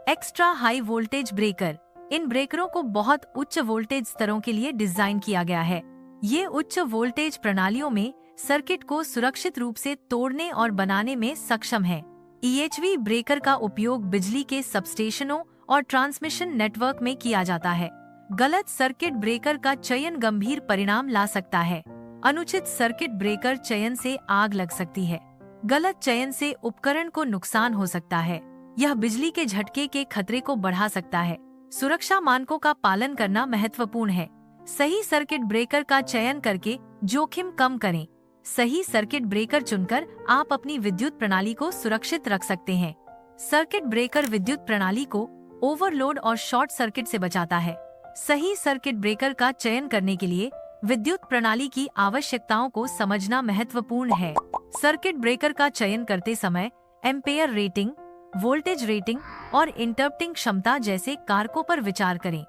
एक्स्ट्रा हाई वोल्टेज ब्रेकर। इन ब्रेकरों को बहुत उच्च वोल्टेज स्तरों के लिए डिजाइन किया गया है। ये उच्च वोल्टेज प्रणालियों में सर्किट को सुरक्षित रूप से तोड़ने और बनाने में सक्षम है। EHV ब्रेकर का उपयोग बिजली के सबस्टेशनों और ट्रांसमिशन नेटवर्क में किया जाता है। गलत सर्किट ब्रेकर का चयन गंभीर परिणाम ला सकता है। अनुचित सर्किट ब्रेकर चयन से आग लग सकती है। गलत चयन से उपकरण को नुकसान हो सकता है। यह बिजली के झटके के खतरे को बढ़ा सकता है। सुरक्षा मानकों का पालन करना महत्वपूर्ण है। सही सर्किट ब्रेकर का चयन करके जोखिम कम करें। सही सर्किट ब्रेकर चुनकर आप अपनी विद्युत प्रणाली को सुरक्षित रख सकते हैं। सर्किट ब्रेकर विद्युत प्रणाली को ओवरलोड और शॉर्ट सर्किट से बचाता है। सही सर्किट ब्रेकर का चयन करने के लिए विद्युत प्रणाली की आवश्यकताओं को समझना महत्वपूर्ण है। सर्किट ब्रेकर का चयन करते समय एम्पेयर रेटिंग, वोल्टेज रेटिंग और इंटरप्टिंग क्षमता जैसे कारकों पर विचार करें।